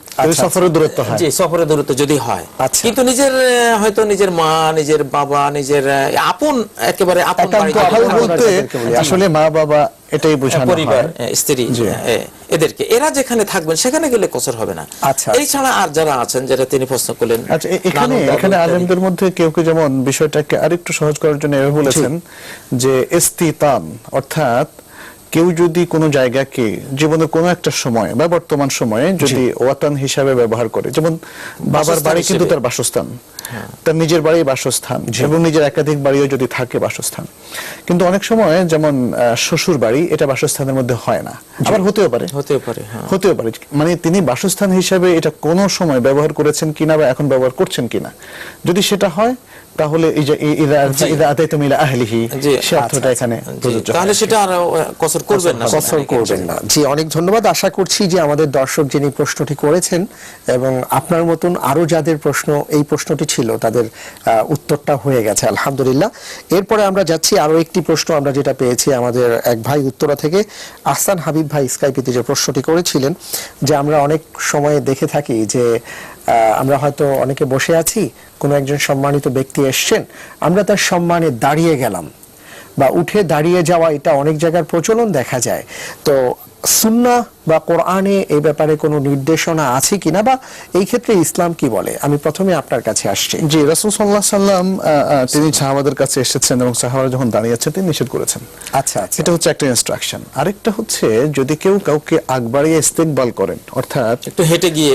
সফরের দূরত্ব হয়। জি, সফরের দূরত্ব যদি হয়। আচ্ছা। কিন্তু নিজের হয়তো নিজের মা, নিজের বাবা, নিজের আপন, একেবারে আপন বাড়ি বলতে আসলে মা বাবা এটাই বোঝানো হয়, পরিবার, স্ত্রী, এদেরকে, এরা যেখানে থাকবেন সেখানে গেলে কসর হবে না। আচ্ছা। এই ছাড়া আর যারা আছেন, যেটা তিনি প্রশ্ন করলেন, আচ্ছা, এখানে আলেমদের মধ্যে কেউ কেউ যেমন বিষয়টাকে আরেকটু সহজ করার জন্য এভাবে বলেছেন যে ইস্তিতান, অর্থাৎ কেউ যদি কোনো জায়গাকে জীবনের কোনো একটা সময় বা বর্তমান সময়ে যদি ওয়াতান হিসাবে ব্যবহার করে, যেমন বাবার বাড়ি কিন্তু তার বাসস্থান, তার নিজের বাড়ি বাসস্থান, এবং নিজের একাধিক বাড়িও যদি থাকে বাসস্থান, কিন্তু অনেক সময় যেমন শ্বশুর বাড়ি এটা বাসস্থানের মধ্যে হয় না, আবার হতেও পারে, হতেও পারে, মানে তিনি বাসস্থান হিসাবে এটা কোনো সময় ব্যবহার করেছেন কিনা বা এখন ব্যবহার করছেন কিনা, যদি সেটা হয় তাহলে এই যে ইদা আতাইতুম ইলা আহলিহি, সে অর্থটা এখানে প্রযোজ্য, তাহলে সেটা আর কসর করবেন না, কসর করবেন না। জি, অনেক ধন্যবাদ। আশা করছি যে আমাদের দর্শক যিনি প্রশ্নটি করেছেন এবং আপনার মতন আরো যাদের এই প্রশ্নটি ছিল, তাদের উত্তরটা হয়ে গেছে আলহামদুলিল্লাহ। এরপরে আমরা যাচ্ছি আরো একটি প্রশ্ন আমরা যেটা পেয়েছি আমাদের এক ভাই উত্তরা থেকে, আহসান হাবিব ভাই স্কাইপিতে যে প্রশ্নটি করেছিলেন, যে আমরা অনেক সময় দেখে থাকি যে আমরা হয়তো অনেকে বসে আছি, কোনো একজন সম্মানিত ব্যক্তি এসছেন, আমরা তার সম্মানে দাঁড়িয়ে গেলাম বা উঠে দাঁড়িয়ে যাওয়া, এটা অনেক জায়গার প্রচলন দেখা যায়। তো সুন্নাহ বা কোরআনে এই ব্যাপারে কোনো নির্দেশনা আছে কিনা, বা এই ক্ষেত্রে ইসলাম কি বলে? আমি প্রথমে আপনার কাছে আসছি। জি, রাসূল সাল্লাল্লাহু আলাইহি সাল্লাম তিনি সাহাবাদের কাছে এসেছেন এবং সাহাবারা যখন দাঁড়িয়ে আছেন তিনি নিষেধ করেছেন। আচ্ছা আচ্ছা, এটা হচ্ছে একটা ইনস্ট্রাকশন। আরেকটা হচ্ছে যদি কেউ কাউকে আগ বাড়িয়ে ইস্তেকবাল করেন, অর্থাৎ একটু হেঁটে গিয়ে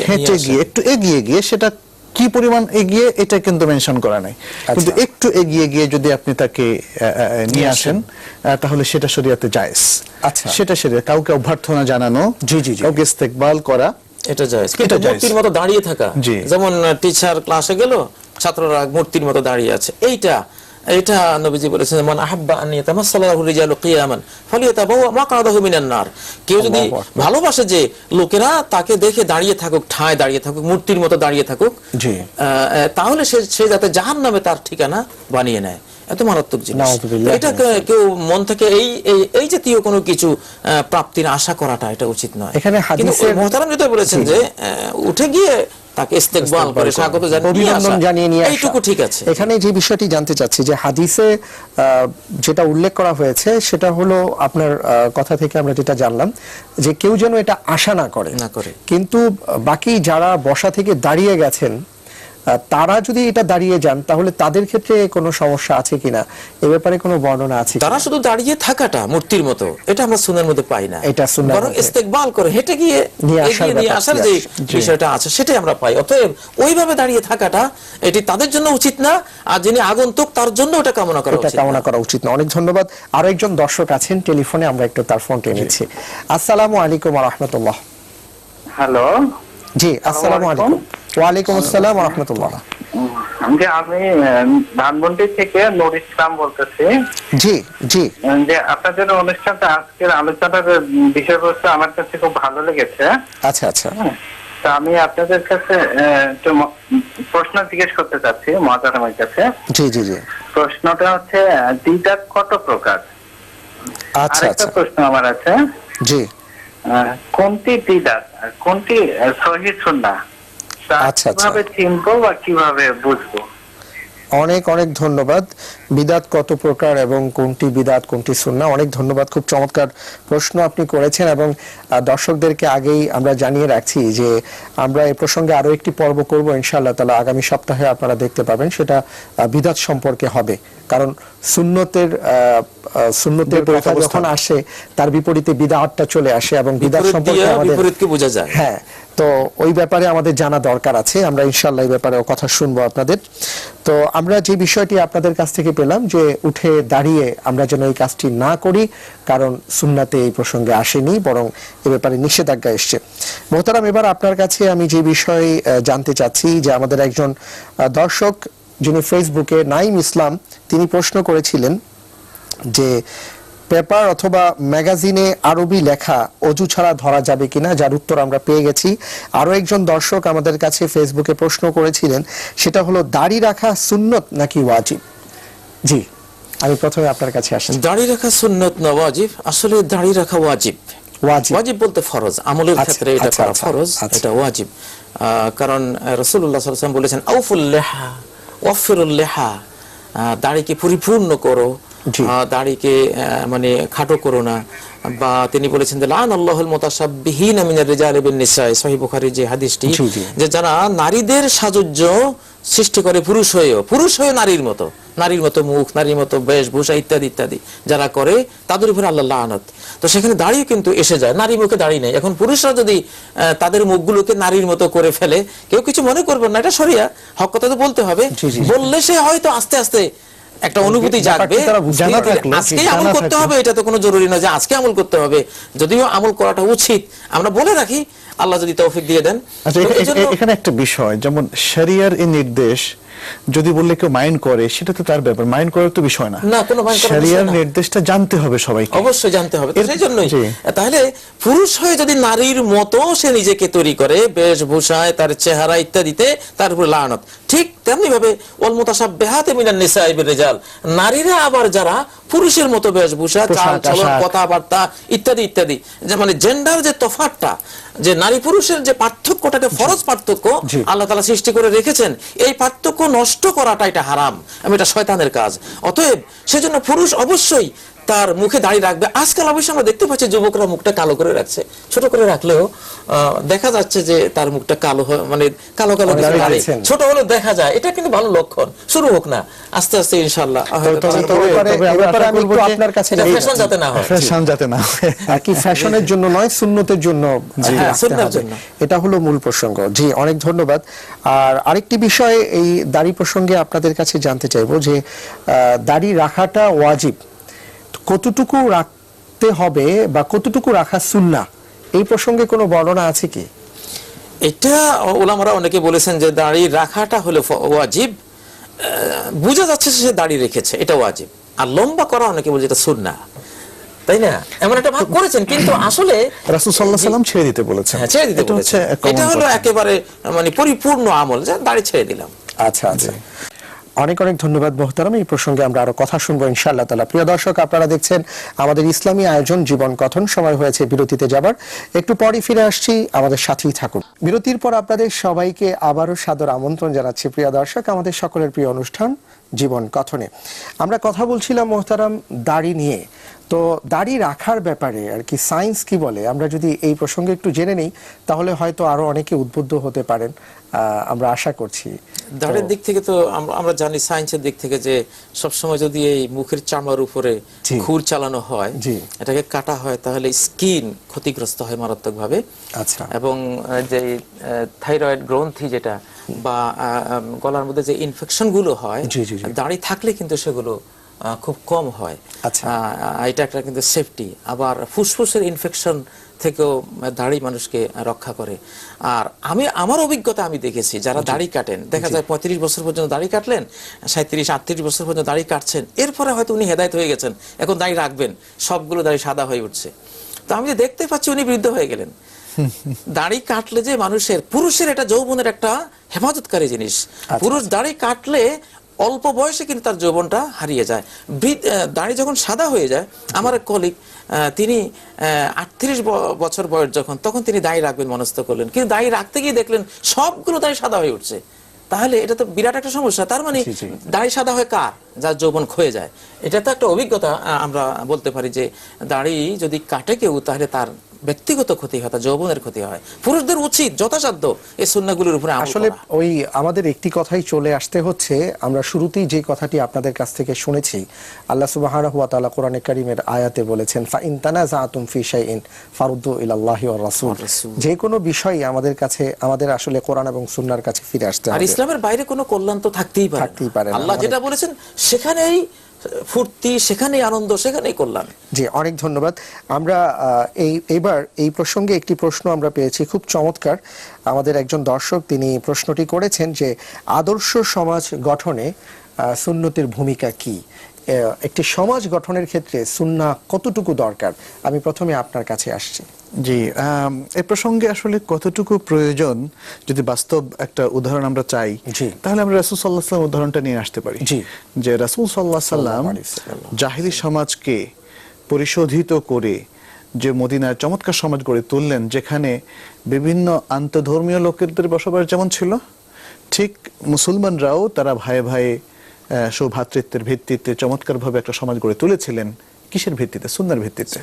একটু এগিয়ে গিয়ে, সেটা কি পরিমাণ এগিয়ে এটা কিন্তু মেনশন করা নাই, কিন্তু একটু এগিয়ে গিয়ে যদি আপনি তাকে নিয়ে আসেন তাহলে সেটা শরীয়তে জায়েজ। আচ্ছা, সেটা কাউকে অভ্যর্থনা জানানো, কাউকে ইস্তেকবাল করা, এটা জায়েজ। কিন্তু মূর্তির মতো দাঁড়িয়ে থাকা, যেমন টিচার ক্লাসে গেল, ছাত্ররা মূর্তির মতো দাঁড়িয়ে আছে, এটা নবীজি বলেছেন, মান আহাব্বা আন ইয়াতামাসসালাহু রিজালু কিয়ামান ফালিয়াতাবাওয়া মাকআদাহু মিনান নার। কেউ যদি ভালোবাসে যে লোকেরা তাকে দেখে দাঁড়িয়ে থাকুক, ঠায় দাঁড়িয়ে থাকুক, মূর্তির মতো দাঁড়িয়ে থাকুক, তাহলে সে যাতে জাহান্নামে তার ঠিকানা বানিয়ে নেয়। এত মারাত্মক জিনিস। এটা কেউ মন থেকে এই জাতীয় কোনো কিছু প্রাপ্তির আশা করাটা এটা উচিত নয়। এখানে হাদিসে মুহতারাম যেটা বলেছেন যে উঠে গিয়ে তাকে ইস্তেকবাল করে স্বাগত জানিয়ে নিয়ে আসা, এইটুকু ঠিক আছে। এখানে যে বিষয়টি জানতে চাচ্ছি যে হাদিসে যেটা উল্লেখ করা হয়েছে সেটা হলো, আপনার কথা থেকে আমরা যেটা জানলাম যে কেউ যেন এটা আশা না করে, কিন্তু বাকি যারা বসা থেকে দাঁড়িয়ে গেছেন তারা যদি এটা দাঁড়িয়ে যান তাহলে তাদের ক্ষেত্রে কোনো সমস্যা আছে কিনা, এ ব্যাপারে কোনো বর্ণনা আছে? তারা শুধু দাঁড়িয়ে থাকাটা মূর্তির মতো, এটা আমরা সুন্নাহর মধ্যে পাই না, এটা সুন্নাহ, বরং ইস্তেকবাল করে হেঁটে গিয়ে নিয়ে আসার যে বিষয়টা আছে সেটাই আমরা পাই। অতএব ওইভাবে দাঁড়িয়ে থাকাটা এটি তাদের জন্য উচিত না, আর যিনি আগন্তুক তার জন্য ওটা কামনা করা উচিত না। অনেক ধন্যবাদ। আরো একজন দর্শক আছেন টেলিফোনে, আমরা একটু তার ফোনটা নিচ্ছি। আসসালামু আলাইকুম ওয়া রাহমাতুল্লাহ। হ্যালো, জি আসসালামু আলাইকুম। ওয়া আলাইকুম আসসালাম ওয়া রাহমাতুল্লাহ। আমি ধানমন্ডি থেকে নূর ইসলাম বলতেছি। জি জি, যে আপনাদের অনুষ্ঠানটা, আজকের আলোচনার বিষয়বস্তু আমার কাছে খুব ভালো লেগেছে। আচ্ছা আচ্ছা, তো আমি আপনাদের কাছে একটু প্রশ্ন জিজ্ঞেস করতে চাচ্ছি মহাতারামের কাছে। জি জি জি। প্রশ্নটা হচ্ছে দ্বিধাত কত প্রকার? আচ্ছা আরেকটা আচ্ছা। প্রশ্ন আমার আছে, জি। কোনটি দ্বিধাত আর কোনটি সহিহ সুন্নাহ, তা আচ্ছা, আচ্ছা। কিভাবে চিনবো বা কিভাবে বুঝবো? অনেক অনেক ধন্যবাদ। বিদাত কত প্রকার এবং কোনটি বিদাত কোনটি সুন্নাহ, অনেক ধন্যবাদ। খুব চমৎকার প্রশ্ন আপনি করেছেন এবং দর্শকদেরকে আগেই আমরা জানিয়ে রাখছি যে আমরা এই প্রসঙ্গে আরো একটি পর্ব করব ইনশাআল্লাহ তাআলা আগামী সপ্তাহে, আপনারা দেখতে পাবেন। সেটা বিদাত সম্পর্কে হবে, কারণ সুন্নতের কথা যখন আসে তার বিপরীতে বিদআতটা চলে আসে এবং বিদআত সম্পর্কে আমাদের বিপরীতকে বোঝা যায়। হ্যাঁ, তো ওই ব্যাপারে আমাদের জানা দরকার আছে। আমরা ইনশাআল্লাহ এই ব্যাপারে কথা শুনবো আপনাদের। তো আমরা যে বিষয়টি আপনাদের কাছ থেকে পেলাম যে উঠে দাঁড়িয়ে আমরা যেন এই কাজটি না করি, কারণ সুন্নাতে এই প্রসঙ্গে আসেনি, বরং এ ব্যাপারে নিষেধাজ্ঞা এসছে। মোহতারাম, এবার আপনার কাছে আমি যে বিষয়ে জানতে চাচ্ছি যে আমাদের একজন দর্শক যিনি ফেসবুকে নাইম ইসলাম, তিনি প্রশ্ন করেছিলেন যে পেপার অথবা ম্যাগাজিনে আরবি লেখা অজু ছাড়া ধরা যাবে কিনা, যার উত্তর আমরা পেয়ে গেছি। আরো একজন দর্শক আমাদের কাছে ফেসবুকে প্রশ্ন করেছিলেন, সেটা হলো দাড়ি রাখা সুন্নত নাকি ওয়াজিব। জি, আমি প্রথমে আপনার কাছে আসি। দাড়ি রাখা সুন্নত না ওয়াজিব? আসলে দাড়ি রাখা ওয়াজিব। ওয়াজিব বলতে ফরজ, আমলের ক্ষেত্রে এটা করা ফরজ, এটা ওয়াজিব। কারণ রাসূলুল্লাহ সাল্লাল্লাহু আলাইহি ওয়াসাল্লাম বলেছেন আউফুল লিহা ওয়াফিরুল লিহা, দাড়িকে পরিপূর্ণ করো, দাড়িকে মানে খাটো করো না। বা তিনি বলেছেন যে লান আল্লাহুল মুতাশাব্বিহিনা মিনার রিজালি বিন নিসা, সহিহ বুখারীর যে হাদিসটি, যে যারা নারীদের সাজুজ্য সৃষ্টি করে পুরুষ হয়ে নারীর মতো মুখ, নারীর মতো বেশভূষা ইত্যাদি ইত্যাদি যারা করে, তাদের উপর আল্লাহ লানত। তো সেখানে দাড়িও কিন্তু এসে যায়। নারী মুখে দাড়ি নেই। এখন পুরুষরা যদি তাদের মুখগুলোকে নারীর মতো করে ফেলে, কেউ কিছু মনে করবেন না, এটা শরিয়া, হক কথা তো বলতে হবে। বললে সে হয়তো আস্তে আস্তে একটা অনুভূতি জাগবে, আজকে আমল করতে হবে, এটা তো কোনো জরুরি না যে আজকে আমল করতে হবে, যদিও আমল করাটা উচিত। আমরা বলে রাখি, আল্লাহ যদি তৌফিক দিয়ে দেন। এখানে একটা বিষয়, যেমন শরিয়ার এই নির্দেশ যদি বললে কেউ মাইন্ড করে, সেটা তো তার ব্যাপার, মাইন্ড করার তো বিষয় না। শরিয়ার নির্দেশটা জানতে হবে সবাইকে, অবশ্যই জানতে হবে। সেই জন্যই তাহলে পুরুষ হয়ে যদি নারীর মতো সে নিজেকে তৈরি করে, বেশভূষায়, তার চেহারা ইত্যাদিতে, তার উপর লানত। ঠিক তেমনি ভাবে ওয়াল মুতাশাব্বিহাতি মিনান নিসাই বির-রিজাল, নারীরা আবার যারা পুরুষের মতো বেশভূষা, চাল চলন, কথাবার্তা ইত্যাদি ইত্যাদি, যে মানে জেন্ডার যে তফাৎটা, যে নারী পুরুষের যে পার্থক্যটাকে ফরজ পার্থক্য আল্লাহ তাআলা সৃষ্টি করে রেখেছেন, এই পার্থক্য নষ্ট করাটা এটা হারাম, এটা শয়তানের কাজ। অতএব সেজন্য পুরুষ অবশ্যই তার মুখে দাড়ি রাখবে। আজকাল অবশ্য আমরা দেখতে পাচ্ছি যুবকরা মুখটা কালো করে রাখছে, ছোট করে রাখলেও দেখা যাচ্ছে যে তার মুখটা কালো, মানে কালো কালো ছোট হলেও দেখা যায়। এটা কিন্তু ভালো লক্ষণ। শুরু হোক না, আস্তে আস্তে ইনশাআল্লাহ। আপনার কাছে ফ্যাশন যাতে না হয়, আর কি ফ্যাশনের জন্য নয়, সুন্নতের জন্য, এটা হলো মূল প্রসঙ্গ। জি, অনেক ধন্যবাদ। আর আরেকটি বিষয় এই দাড়ি প্রসঙ্গে আপনাদের কাছে জানতে চাইবো যে দাড়ি রাখাটা ওয়াজিব, কতটুকু রাখতে হবে বা কতটুকু রাখা সুন্নাহ, এই প্রসঙ্গে কোনো বর্ণনা আছে কি? এটা ওলামারা অনেকে বলেছেন যে দাড়ি রাখাটা হলো ওয়াজিব, বোঝা যাচ্ছে সে দাড়ি রেখেছে, এটা ওয়াজিব। আর লম্বা করা অনেকে বলে এটা সুন্নাহ, তাই না? এমন একটা ভাগ করেছেন, কিন্তু আসলে রাসূল সাল্লাল্লাহু আলাইহি ওয়াসাল্লাম ছেড়ে দিতে বলেছেন। হ্যাঁ, ছেড়ে দিতে বলেছেন। এটা হলো একেবারে মানে পরিপূর্ণ আমল, যে দাড়ি ছেড়ে দিলাম। আচ্ছা আচ্ছা, অনেক অনেক ধন্যবাদ মোহতারাম। এই প্রসঙ্গে আমরা আরো কথা শুনবো ইনশাআল্লাহ তাআলা। প্রিয় দর্শক, আপনারা দেখছেন আমাদের ইসলামী আয়োজন জীবন কথন। সময় হয়েছে বিরতিতে যাবার, একটু পরই ফিরে আসছি, আমাদের সাথেই থাকুন। বিরতির পর আপনাদের সবাইকে আবারও সাদর আমন্ত্রণ জানাচ্ছি প্রিয় দর্শক, আমাদের সকলের প্রিয় অনুষ্ঠান জীবন কথনে। আমরা কথা বলছিলাম মোহতারাম দাড়ি নিয়ে। তো দাড়ি রাখার ব্যাপারে আর কি সায়েন্স কি বলে, আমরা যদি এই প্রসঙ্গে একটু জেনে নেই, তাহলে হয়তো আরো অনেকে উদ্বুদ্ধ হতে পারেন, আমরা আশা করছি। দাড়ির দিক থেকে তো আমরা জানি সায়েন্সের দিক থেকে যে সবসময় যদি এই মুখের চামড়ার উপরে খুর চালানো হয়, এটাকে কাটা হয়, তাহলে স্কিন ক্ষতিগ্রস্ত হয় মারাত্মকভাবে। আচ্ছা। এবং যে থাইরয়েড গ্রন্থি যেটা বা গলার মধ্যে যে ইনফেকশন গুলো হয়, দাড়ি থাকলে কিন্তু সেগুলো খুব কম হয়। এটা একটা কিন্তু সেফটি। আবার ফুসফুসের ইনফেকশন থেকেও দাড়ি মানুষকে রক্ষা করে। আর আমার অভিজ্ঞতা আমি দেখেছি, যারা দাড়ি কাটেন, দেখা যায় 35 বছর পর্যন্ত দাড়ি কাটলেন, 37-38 বছর পর্যন্ত দাড়ি কাটছেন, এরপরে হয়তো উনি হেদায়েত হয়ে গেছেন, এখন দাড়ি রাখবেন, সবগুলো দাড়ি সাদা হয়ে উঠছে। তো আমি যে দেখতে পাচ্ছি উনি বৃদ্ধ হয়ে গেলেন। দাড়ি কাটলে যে মানুষের, পুরুষের এটা যৌবনের একটা হেফাজতকারী জিনিস। পুরুষ দাড়ি কাটলে অল্প বয়সে কিন্তু তার যৌবনটা হারিয়ে যায়। দাড়ি যখন সাদা হয়ে যায়, আমার এক কলিগ তিনি 38 বছর বয়স যখন, তখন তিনি দাড়ি রাখবেন মনস্থ করলেন, কিন্তু দাড়ি রাখতে গিয়ে দেখলেন সবগুলো দাড়ি সাদা হয়ে উঠছে। তাহলে এটা তো বিরাট একটা সমস্যা। তার মানে দাড়ি সাদা হয় কার? যার যৌবন ক্ষয়ে যায়। এটা তো একটা অভিজ্ঞতা। আমরা বলতে পারি যে দাড়ি যদি কাটে কেউ, তাহলে তার ব্যক্তিগত ক্ষতি হয়, তার যৌবনের ক্ষতি হয়। পুরুষদের উচিত যথাসাধ্য এই সুন্নাহগুলোর উপরে আমল আসলে করা। ওই আমাদের একটি কথাই চলে আসতে হচ্ছে, আমরা শুরুতেই যে কথাটি আপনাদের কাছ থেকে শুনেছি, আল্লাহ সুবহানাহু ওয়া তাআলা কোরআনে কারীমের আয়াতে বলেছেন, ফাইন তানাযাতুম ফি শাইইন ফারুদ্দু ইলাল্লাহি ওয়ার রাসূল। যে কোনো বিষয় আমাদের কাছে, আমাদের আসলে কোরআন এবং সুন্নাহর কাছে ফিরে আসতে আর হবে। ইসলামের বাইরে কোনো কল্যাণ তো থাকতেই পারে না। আল্লাহ যেটা বলেছেন সেখানেই ফুর্তি, সেখানেই আনন্দ, সেখানেই কল্যাণ। জি, অনেক ধন্যবাদ। আমরা এইবার এই প্রসঙ্গে একটি প্রশ্ন আমরা পেয়েছি, খুব চমৎকার। আমাদের একজন দর্শক তিনি প্রশ্নটি করেছেন যে আদর্শ সমাজ গঠনে সুন্নতের ভূমিকা কি? একটি সমাজ গঠনের ক্ষেত্রে সুন্নাহ কতটুকু দরকার? আমি প্রথমে আপনার কাছে আসছি। জি, এই প্রসঙ্গে আসলে কতটুকু প্রয়োজন, যদি বাস্তব একটা উদাহরণ আমরা চাই, তাহলে আমরা রাসূল সাল্লাল্লাহু আলাইহি ওয়াসাল্লাম উদাহরণটা নিয়ে আসতে পারি। যে রাসূল সাল্লাল্লাহু আলাইহি ওয়াসাল্লাম জাহিলি সমাজকে পরিশোধিত করে যে মদিনার চমৎকার সমাজ গড়ে তুললেন, যেখানে বিভিন্ন আন্তধর্মীয় লোকেদের বসবাস যেমন ছিল, ঠিক মুসলমানরাও তারা ভাইয়ে ভাইয়ে সৌভ্রাতৃত্বের ভিত্তিতে চমৎকারভাবে একটা সমাজ গড়ে তুলেছিলেন। কিসের ভিত্তিতে? সুন্নাহর ভিত্তিতে।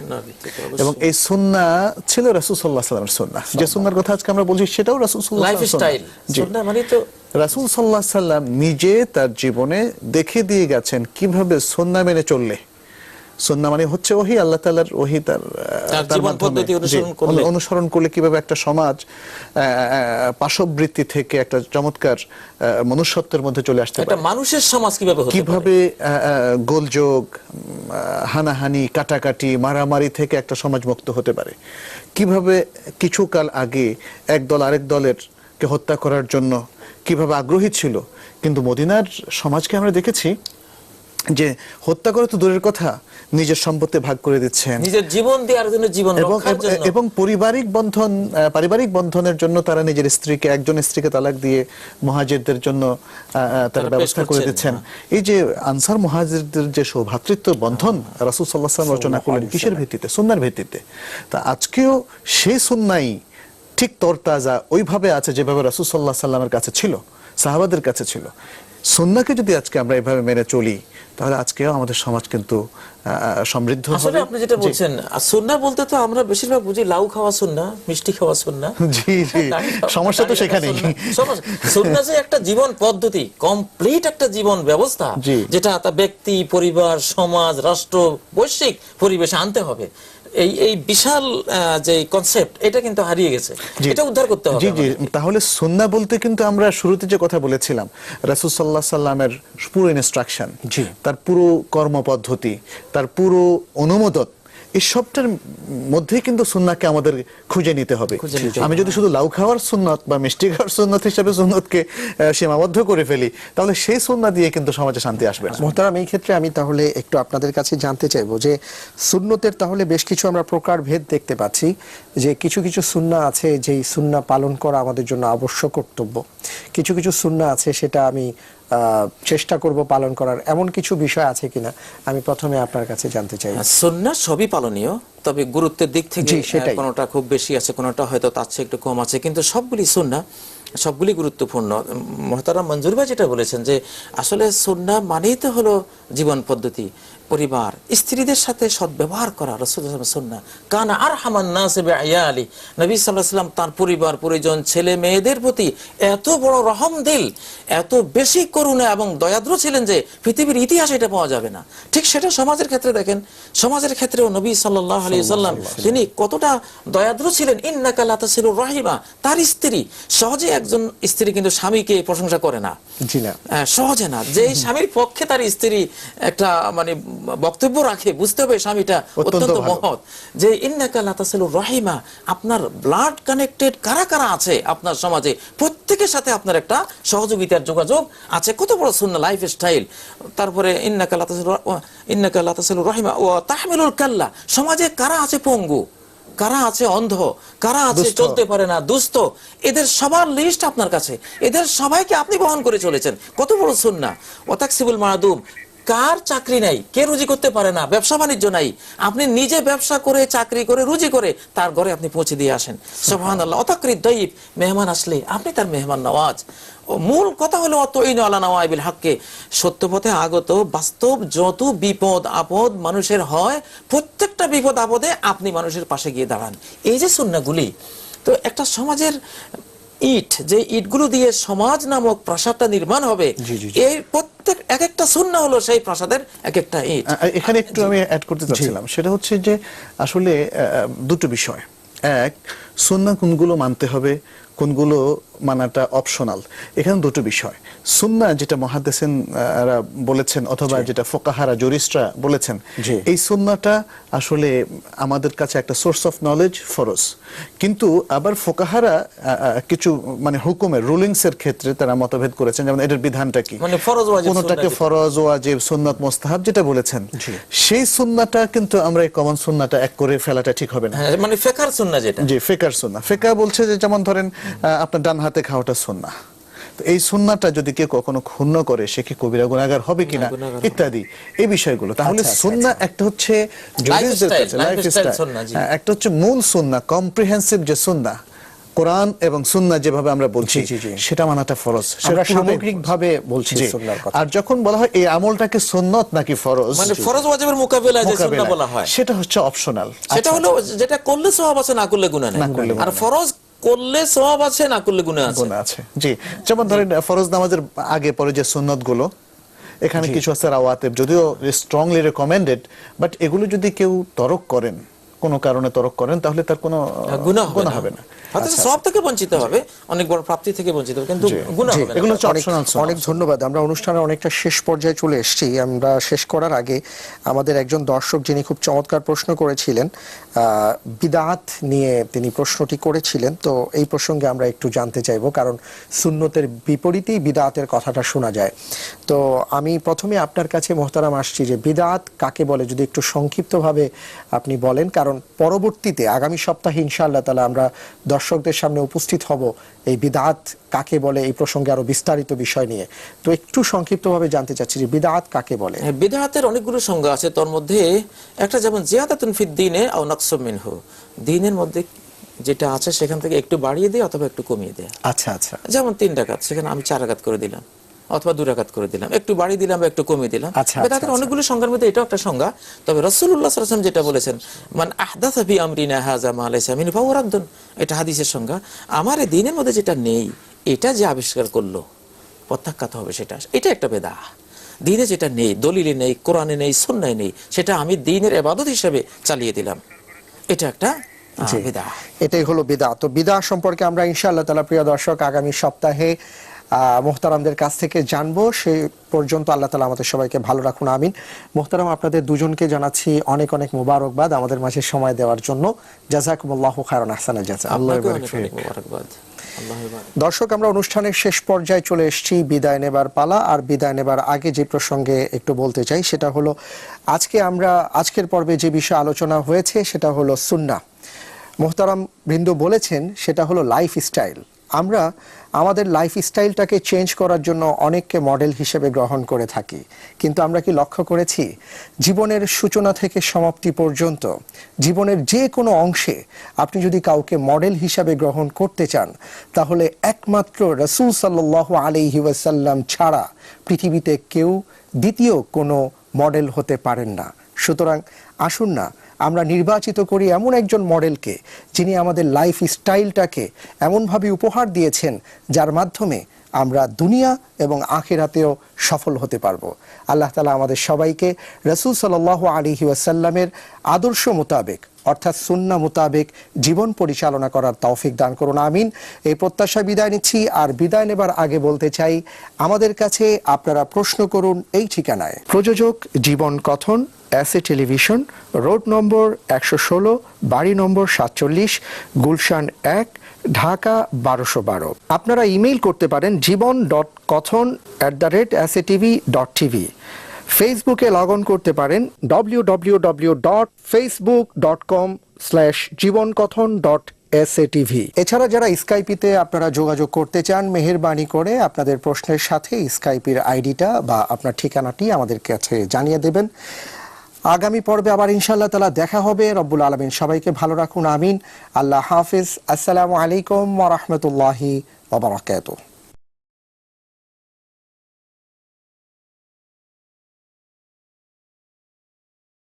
এবং এই সুন্নাহ ছিল রাসূল সাল্লাল্লাহু আলাইহি ওয়াসাল্লামের সুন্নাহ। যে সুন্নাহর কথা আজকে আমরা বলছি সেটাও রাসূল সাল্লাল্লাহু আলাইহি ওয়াসাল্লাম। সুন্নাহ মানে তো রাসূল সাল্লাল্লাহু আলাইহি ওয়াসাল্লাম নিজে তার জীবনে দেখে দিয়ে গেছেন কিভাবে সুন্নাহ মেনে চললে। সুন্নাহ মানে হচ্ছে ওহী, আল্লাহ তাআলার ওহী, তার জীবন পদ্ধতি অনুসরণ করলে কিভাবে একটা সমাজ পাশবৃত্তি থেকে একটা চমৎকার মনুষ্যত্বের মধ্যে চলে আসতে পারে। একটা মানুষের সমাজ কিভাবে হতে পারে, কিভাবে গোলযোগ, হানাহানি, কাটাকাটি, মারামারি থেকে একটা সমাজ মুক্ত হতে পারে, কিভাবে কিছুকাল আগে এক দল আরেক দলের কে হত্যা করার জন্য কিভাবে আগ্রহী ছিল, কিন্তু মদিনার সমাজকে আমরা দেখেছি যে হত্যা করে তো দূরের কথা, নিজের সম্পত্তি ভাগ করে দিচ্ছেন, নিজের জীবন দিয়ে আরেকজনের জীবন রক্ষার জন্য, এবং পারিবারিক বন্ধনের জন্য তারা নিজের স্ত্রীকে, একজন স্ত্রীকে তালাক দিয়ে মুহাজিরদের জন্য তারা ব্যবস্থা করে দিচ্ছেন। এই যে আনসার মুহাজিরদের যে সৌভ্রাতৃত্ব বন্ধন রাসূল সাল্লাল্লাহু আলাইহি ওয়াসাল্লাম রচনা করলেন, কিসের ভিত্তিতে? সুন্নাহর ভিত্তিতে। তা আজকেও সেই সুন্নাহই ঠিক তরতাজা ওইভাবে আছে যেভাবে রাসূল সাল্লাল্লাহু আলাইহি ওয়াসাল্লামের কাছে ছিল, সাহাবাদের কাছে ছিল। সুন্নাহকে যদি আজকে আমরা এভাবে মেনে চলি, তাহলে আজকেও আমাদের সমাজ কিন্তু সমৃদ্ধ হবে। আসলে আপনি যেটা বলছেন, সুন্নাহ বলতে তো আমরা বেশিরভাগ বুঝি লাউ খাওয়া সুন্নাহ, মিষ্টি খাওয়া সুন্নাহ। জি জি, সমস্যা তো সেখানেই। সুন্নাহ যে একটা জীবন পদ্ধতি, কমপ্লিট একটা জীবন ব্যবস্থা, যেটা তা ব্যক্তি, পরিবার, সমাজ, রাষ্ট্র, বৈশ্বিক পরিবেশে আনতে হবে। এই বিশাল যে কনসেপ্ট, এটা কিন্তু হারিয়ে গেছে, এটা উদ্ধার করতে হবে। জি জি, তাহলে সুন্নাহ বলতে কিন্তু আমরা শুরুতে যে কথা বলেছিলাম, রাসূল সাল্লাল্লাহু আলাইহি ওয়াসাল্লামের পুরো ইনস্ট্রাকশন, তার পুরো কর্মপদ্ধতি, তার পুরো অনুমোদন, এই সবটার মধ্যেই কিন্তু সুন্নাহকে আমাদের খুঁজে নিতে হবে। আমি যদি শুধু লাউ খাওয়ার সুন্নত বা মিষ্টি খাওয়ার সুন্নত হিসেবে সুন্নতকে সীমাবদ্ধ করে ফেলি, তাহলে সেই সুন্নাহ দিয়ে কিন্তু সমাজে শান্তি আসবে না। মুহতারাম, এই ক্ষেত্রে আমি তাহলে একটু আপনাদের কাছে জানতে চাইবো যে সুন্নতের তাহলে বেশ কিছু আমরা প্রকারভেদ দেখতে পাচ্ছি, যে কিছু কিছু সুন্নাহ আছে যেই সুন্নাহ পালন করা আমাদের জন্য আবশ্যক কর্তব্য, কিছু কিছু সুন্নাহ আছে সেটা আমি চেষ্টা করব পালন করার, এমন কিছু বিষয় আছে কিনা আমি প্রথমে আপনার কাছে জানতে চাই। সুন্নাহ সবই পালনীয়, তবে গুরুত্বের দিক থেকে কোনোটা খুব বেশি আছে, কোনোটা হয়তো তার চেয়ে একটু কম আছে, কিন্তু সবগুলি সুন্নাহ, সবগুলি গুরুত্বপূর্ণ। মুহতারাম মঞ্জুর ভাই যেটা বলেছেন যে আসলে সুন্নাহ মানেই তো হলো জীবন পদ্ধতি, পরিবার, স্ত্রীদের সাথে সদ্ব্যবহার করা। রাসূলুল্লাহ সুন্নাহ কানা আরহামান নাস বিআয়ালি, নবী সাল্লাল্লাহু আলাইহি ওয়াসাল্লাম তার পরিবার পরিজন, ছেলে মেয়েদের প্রতি এত বড় রহম দিল, এত বেশি করুণা এবং দয়াদ্র ছিলেন যে পৃথিবীর ইতিহাসে এটা পাওয়া যাবে না। ঠিক সেটা সমাজের ক্ষেত্রে দেখেন, সমাজের ক্ষেত্রেও নবী সাল্লাল্লাহু আলাইহি ওয়াসাল্লাম তিনি কতটা দয়াদ্র ছিলেন। ইন্নাকা লা তাসিলুর রাহিমা, তার স্ত্রী, সহজে একজন স্ত্রী কিন্তু স্বামীকে প্রশংসা করে না, সহজে না। যে স্বামীর পক্ষে তার স্ত্রী একটা মানে বক্তব্য রাখে, বুঝতে হবে স্বামীটা অত্যন্ত মহৎ। যে ইন্নাকা লা তাসিলুর রাহিমা, আপনার ব্লাড কানেক্টেড কারা কারা আছে আপনার সমাজে, প্রত্যেকের সাথে আপনার একটা সহযোগিতার যোগাযোগ আছে। কত বড় সুন্নাহ, লাইফ স্টাইল। তারপরে ইন্নাকা লা তাসিলুর রাহিমা ওয়া তাহমিলুল কাল্লা, সমাজে কারা আছে পঙ্গু, কারা আছে অন্ধ, কারা আছে দুস্থ। চলতে পারে না, দুস্থ, এদের সবার লিস্ট আপনার কাছে, এদের সবাইকে আপনি বহন করে চলেছেন। কত বড় সুন্নাহ। ওয়াতাকসিবুল মাদুম, কার চাকরি নাই, কে রুজি করতে পারে না, ব্যবসা বাণিজ্য নাই, আপনি নিজে ব্যবসা করে, চাকরি করে, রুজি করে তার ঘরে আপনি পৌঁছে দিয়ে আসেন। সুবহানাল্লাহ। অতাকরিদ দাইব, মেহমান আসলে আপনি তার মেহমান নওয়াজ। মূল কথা হলো অতইনু আলা নওয়াইবিল হককে, সত্য পথে আগত বাস্তব যত বিপদ আপদ মানুষের হয়, প্রত্যেকটা বিপদ আপদে আপনি মানুষের পাশে গিয়ে দাঁড়ান। এই যে সুন্নাহগুলি, তো একটা সমাজের ইট, যে ইটগুলো দিয়ে সমাজ নামক প্রাসাদটা নির্মাণ হবে, এই প্রত্যেক এক একটা সুন্নাহ হলো সেই প্রাসাদের এক একটা ইট। এখানে একটু আমি অ্যাড করতে চাচ্ছিলাম, সেটা হচ্ছে যে আসলে দুটো বিষয়। এক, সুন্নাহ কোনগুলো মানতে হবে, কোনগুলো মানাটা অপশনাল, এখানে দুটো বিষয়। সুন্নাহ যেটা মুহাদ্দিসিন বলেছেন অথবা যেটা ফুকাহারা জুরিস্টরা বলেছেন, এই সুন্নাহটা আসলে আমাদের কাছে একটা সোর্স অফ নলেজ, ফরজ। কিন্তু আবার ফুকাহারা কিছু মানে হুকুমের রুলিংস এর ক্ষেত্রে তারা মতভেদ করেছেন, যেমন এটার বিধানটা কি, মানে ফরজ ওয়াজিব, কোনটাকে ফরজ ওয়াজিব সুন্নাত মুস্তাহাব যেটা বলেছেন, সেই সুন্নাহটা কিন্তু আমরা এই কমন সুন্নাহটা এক করে ফেলাটা ঠিক হবে না। হ্যাঁ, মানে ফিকর সুন্নাহ যেটা, জি ফিকর সুন্নাহ। ফিকর বলছে যে যেমন ধরেন আপনার ডান হাতে খাওয়াটা সুন্নাহ, তো এই সুন্নাহটা যদি কেউ কখনো ক্ষুণ্ণ করে সে কি কবিরা গুনাহগার হবে কিনা ইত্যাদি এই বিষয়গুলো। তাহলে সুন্নাহ একটা হচ্ছে লাইফস্টাইল, একটা হচ্ছে মূল সুন্নাহ, কম্প্রিহেন্সিভ যে সুন্নাহ, কোরআন এবং সুন্নাহ যেভাবে আমরা বলছি সেটা মানাটা ফরজ, আমরা সামগ্রিকভাবে বলছি সুন্নাহর কথা। আর যখন বলা হয় এই আমলটাকে সুন্নাত নাকি ফরজ, মানে ফরজ ওয়াজিবের মোকাবেলায় যে সুন্নাহ বলা হয় সেটা হচ্ছে অপশনাল। সেটা হলো যেটা করলে সওয়াব আছে, না করলে গুনাহ নেই। আর ফরজ করলে সওয়াব আছে, না করলে গুনাহ আছে। জি, যেমন ধরেন ফরজ নামাজের আগে পরে যে সুন্নাত গুলো, এখানে কিছু আছে রাওয়াতিব, যদিও স্ট্রংলি রেকমেন্ডেড, বাট এগুলো যদি কেউ তরক করেন, কোনো কারণে তরক করেন, তাহলে তার কোনো গুনাহ হবে না। হয়তো সওয়াব থেকে বঞ্চিত হবে, অনেক বড় প্রাপ্তি থেকে বঞ্চিত হবে, কিন্তু গুনাহ হবে না। এগুলো হচ্ছে অপশনাল। অনেক ধন্যবাদ। আমরা অনুষ্ঠানের অনেকটা শেষ পর্যায়ে চলে এসেছি। আমরা শেষ করার আগে আমাদের একজন দর্শক যিনি খুব চমৎকার প্রশ্ন করেছিলেন, বিদআত নিয়ে তিনি প্রশ্নটি করেছিলেন, তো এই প্রসঙ্গে আমরা একটু জানতে চাইবো, কারণ সুন্নতের বিপরীতেই বিদআতের কথাটা শোনা যায়। তো আমি প্রথমে আপনার কাছে মোহতারাম আসছি যে বিদআত কাকে বলে যদি একটু সংক্ষিপ্তভাবে আপনি বলেন, কারণ পরবর্তীতে আগামী সপ্তাহে ইনশাআল্লাহ তাআলা আমরা দর্শকদের সামনে উপস্থিত হব এই বিদআত কাকে বলে এই প্রসঙ্গে আরো বিস্তারিত বিষয় নিয়ে। তো একটু সংক্ষিপ্তভাবে জানতে চাচ্ছি যে বিদআত কাকে বলে। বিদআতের অনেকগুলো সংজ্ঞা আছে, তার মধ্যে একটা যেমন জিয়াদাতুন ফিদ দ্বীনে আও নাকসুম মিনহু, দ্বীনের মধ্যে যেটা আছে সেখান থেকে একটু বাড়িয়ে দেয় অথবা একটু কমিয়ে দেয়। আচ্ছা আচ্ছা, যেমন 3 রাকাত, সেখানে আমি 4 রাকাত করে দিলাম অথবা 2 রাকাত করে দিলাম, একটু বাড়িয়ে দিলাম বা একটু কমিয়ে দিলাম। বিদআতের অনেকগুলো সংজ্ঞার মধ্যে এটাও একটা সংজ্ঞা। তবে রাসূলুল্লাহ সাল্লাল্লাহু আলাইহি ওয়াসাল্লাম যেটা বলেছেন, মান আহদাসা ফি আমরিনা হাযা মা লাইসা মিনহু ফাহুয়া রাদ্দুন, এটা হাদিসের সংজ্ঞা। আমার এই দ্বীনের মধ্যে যেটা নেই, এটা যে আবিষ্কার করলো প্রত্যাখ্যাত হবে সেটা, এটা একটা বিদআত। দ্বীনে যেটা নেই, দলিলে নেই, কোরআনে নেই, সুন্নাহে নেই, সেটা আমি দ্বীনের ইবাদত হিসেবে চালিয়ে দিলাম, এটা একটা বিদআত। এটাই হলো বিদআত। তো বিদআত সম্পর্কে আমরা ইনশাআল্লাহ তাআলা প্রিয় দর্শক আগামী সপ্তাহে মোহতারামদের কাছ থেকে জানবো। সেই পর্যন্ত আল্লাহ তাআলা আমাদের সবাইকে ভালো রাখুন, আমিন। মোহতারাম, আপনাদের দুজনকে জানাচ্ছি অনেক অনেক মোবারকবাদ আমাদের মাঝে সময় দেওয়ার জন্য। জাযাকুমুল্লাহু খায়রান, আহসানাল জাযা। আল্লাহ মোবারকবাদ। দর্শক, আমরা অনুষ্ঠানের শেষ পর্যায়ে চলে এসেছি, বিদায় নেবার পালা। আর বিদায় নেবার আগে যে প্রসঙ্গে একটু বলতে চাই সেটা হলো আজকের পর্বে যে বিষয় আলোচনা হয়েছে সেটা হলো সুন্নাহ। মোহতারাম বৃন্দ বলেছেন সেটা হলো লাইফস্টাইল। আমরা আমাদের লাইফস্টাইলটাকে চেঞ্জ করার জন্য অনেককে মডেল হিসেবে গ্রহণ করে থাকি, কিন্তু আমরা কি লক্ষ্য করেছি জীবনের সূচনা থেকে সমাপ্তি পর্যন্ত জীবনের যে কোনো অংশে আপনি যদি কাউকে মডেল হিসাবে গ্রহণ করতে চান, তাহলে একমাত্র রাসূল সাল্লাল্লাহু আলাইহি ওয়াসাল্লাম ছাড়া পৃথিবীতে কেউ দ্বিতীয় কোনো মডেল হতে পারেন না। সুতরাং আসুন না আমরা নির্বাচিত করি এমন একজন মডেলকে, যিনি আমাদের লাইফ স্টাইলটাকে এমনভাবে উপহার দিয়েছেন যার মাধ্যমে আমরা দুনিয়া এবং আখিরাতেও সফল হতে পারবো। আল্লাহ তাআলা আমাদের সবাইকে রাসূল সাল্লাল্লাহু আলাইহি ওয়াসাল্লামের আদর্শ মোতাবেক অর্থাৎ সুন্নাহ মোতাবেক জীবন পরিচালনা করার তৌফিক দান করুন, আমিন। এই প্রত্যাশা বিদায় নিচ্ছি। আর বিদায় নেবার আগে বলতে চাই, আমাদের কাছে আপনারা প্রশ্ন করুন এই ঠিকানায়। প্রযোজক জীবন কথন, এসএ টেলিভিশন, রোড নম্বর 116, বাড়ি নম্বর 47, গুলশান 1, ঢাকা 1212। আপনারা ইমেইল করতে পারেন জীবন.কথন@satv.tv। ফেসবুকে লগ অন করতে পারেন www.facebook.com/ www.jibonkothan.satv। এছাড়া যারা স্কাইপিতে আপনারা যোগাযোগ করতে চান, মেহেরবানি করে আপনাদের প্রশ্নের সাথে স্কাইপের আইডিটা বা আপনার ঠিকানাটি আমাদের কাছে জানিয়ে দেবেন। আগামী পর্বে আবার ইনশাআল্লাহ তাআলা দেখা হবে। রব্বুল আলামিন সবাইকে ভালো রাখুন, আমিন। আল্লাহ হাফিজ। আসসালামু আলাইকুম ওয়া রাহমাতুল্লাহি ওয়া বারাকাতুহু।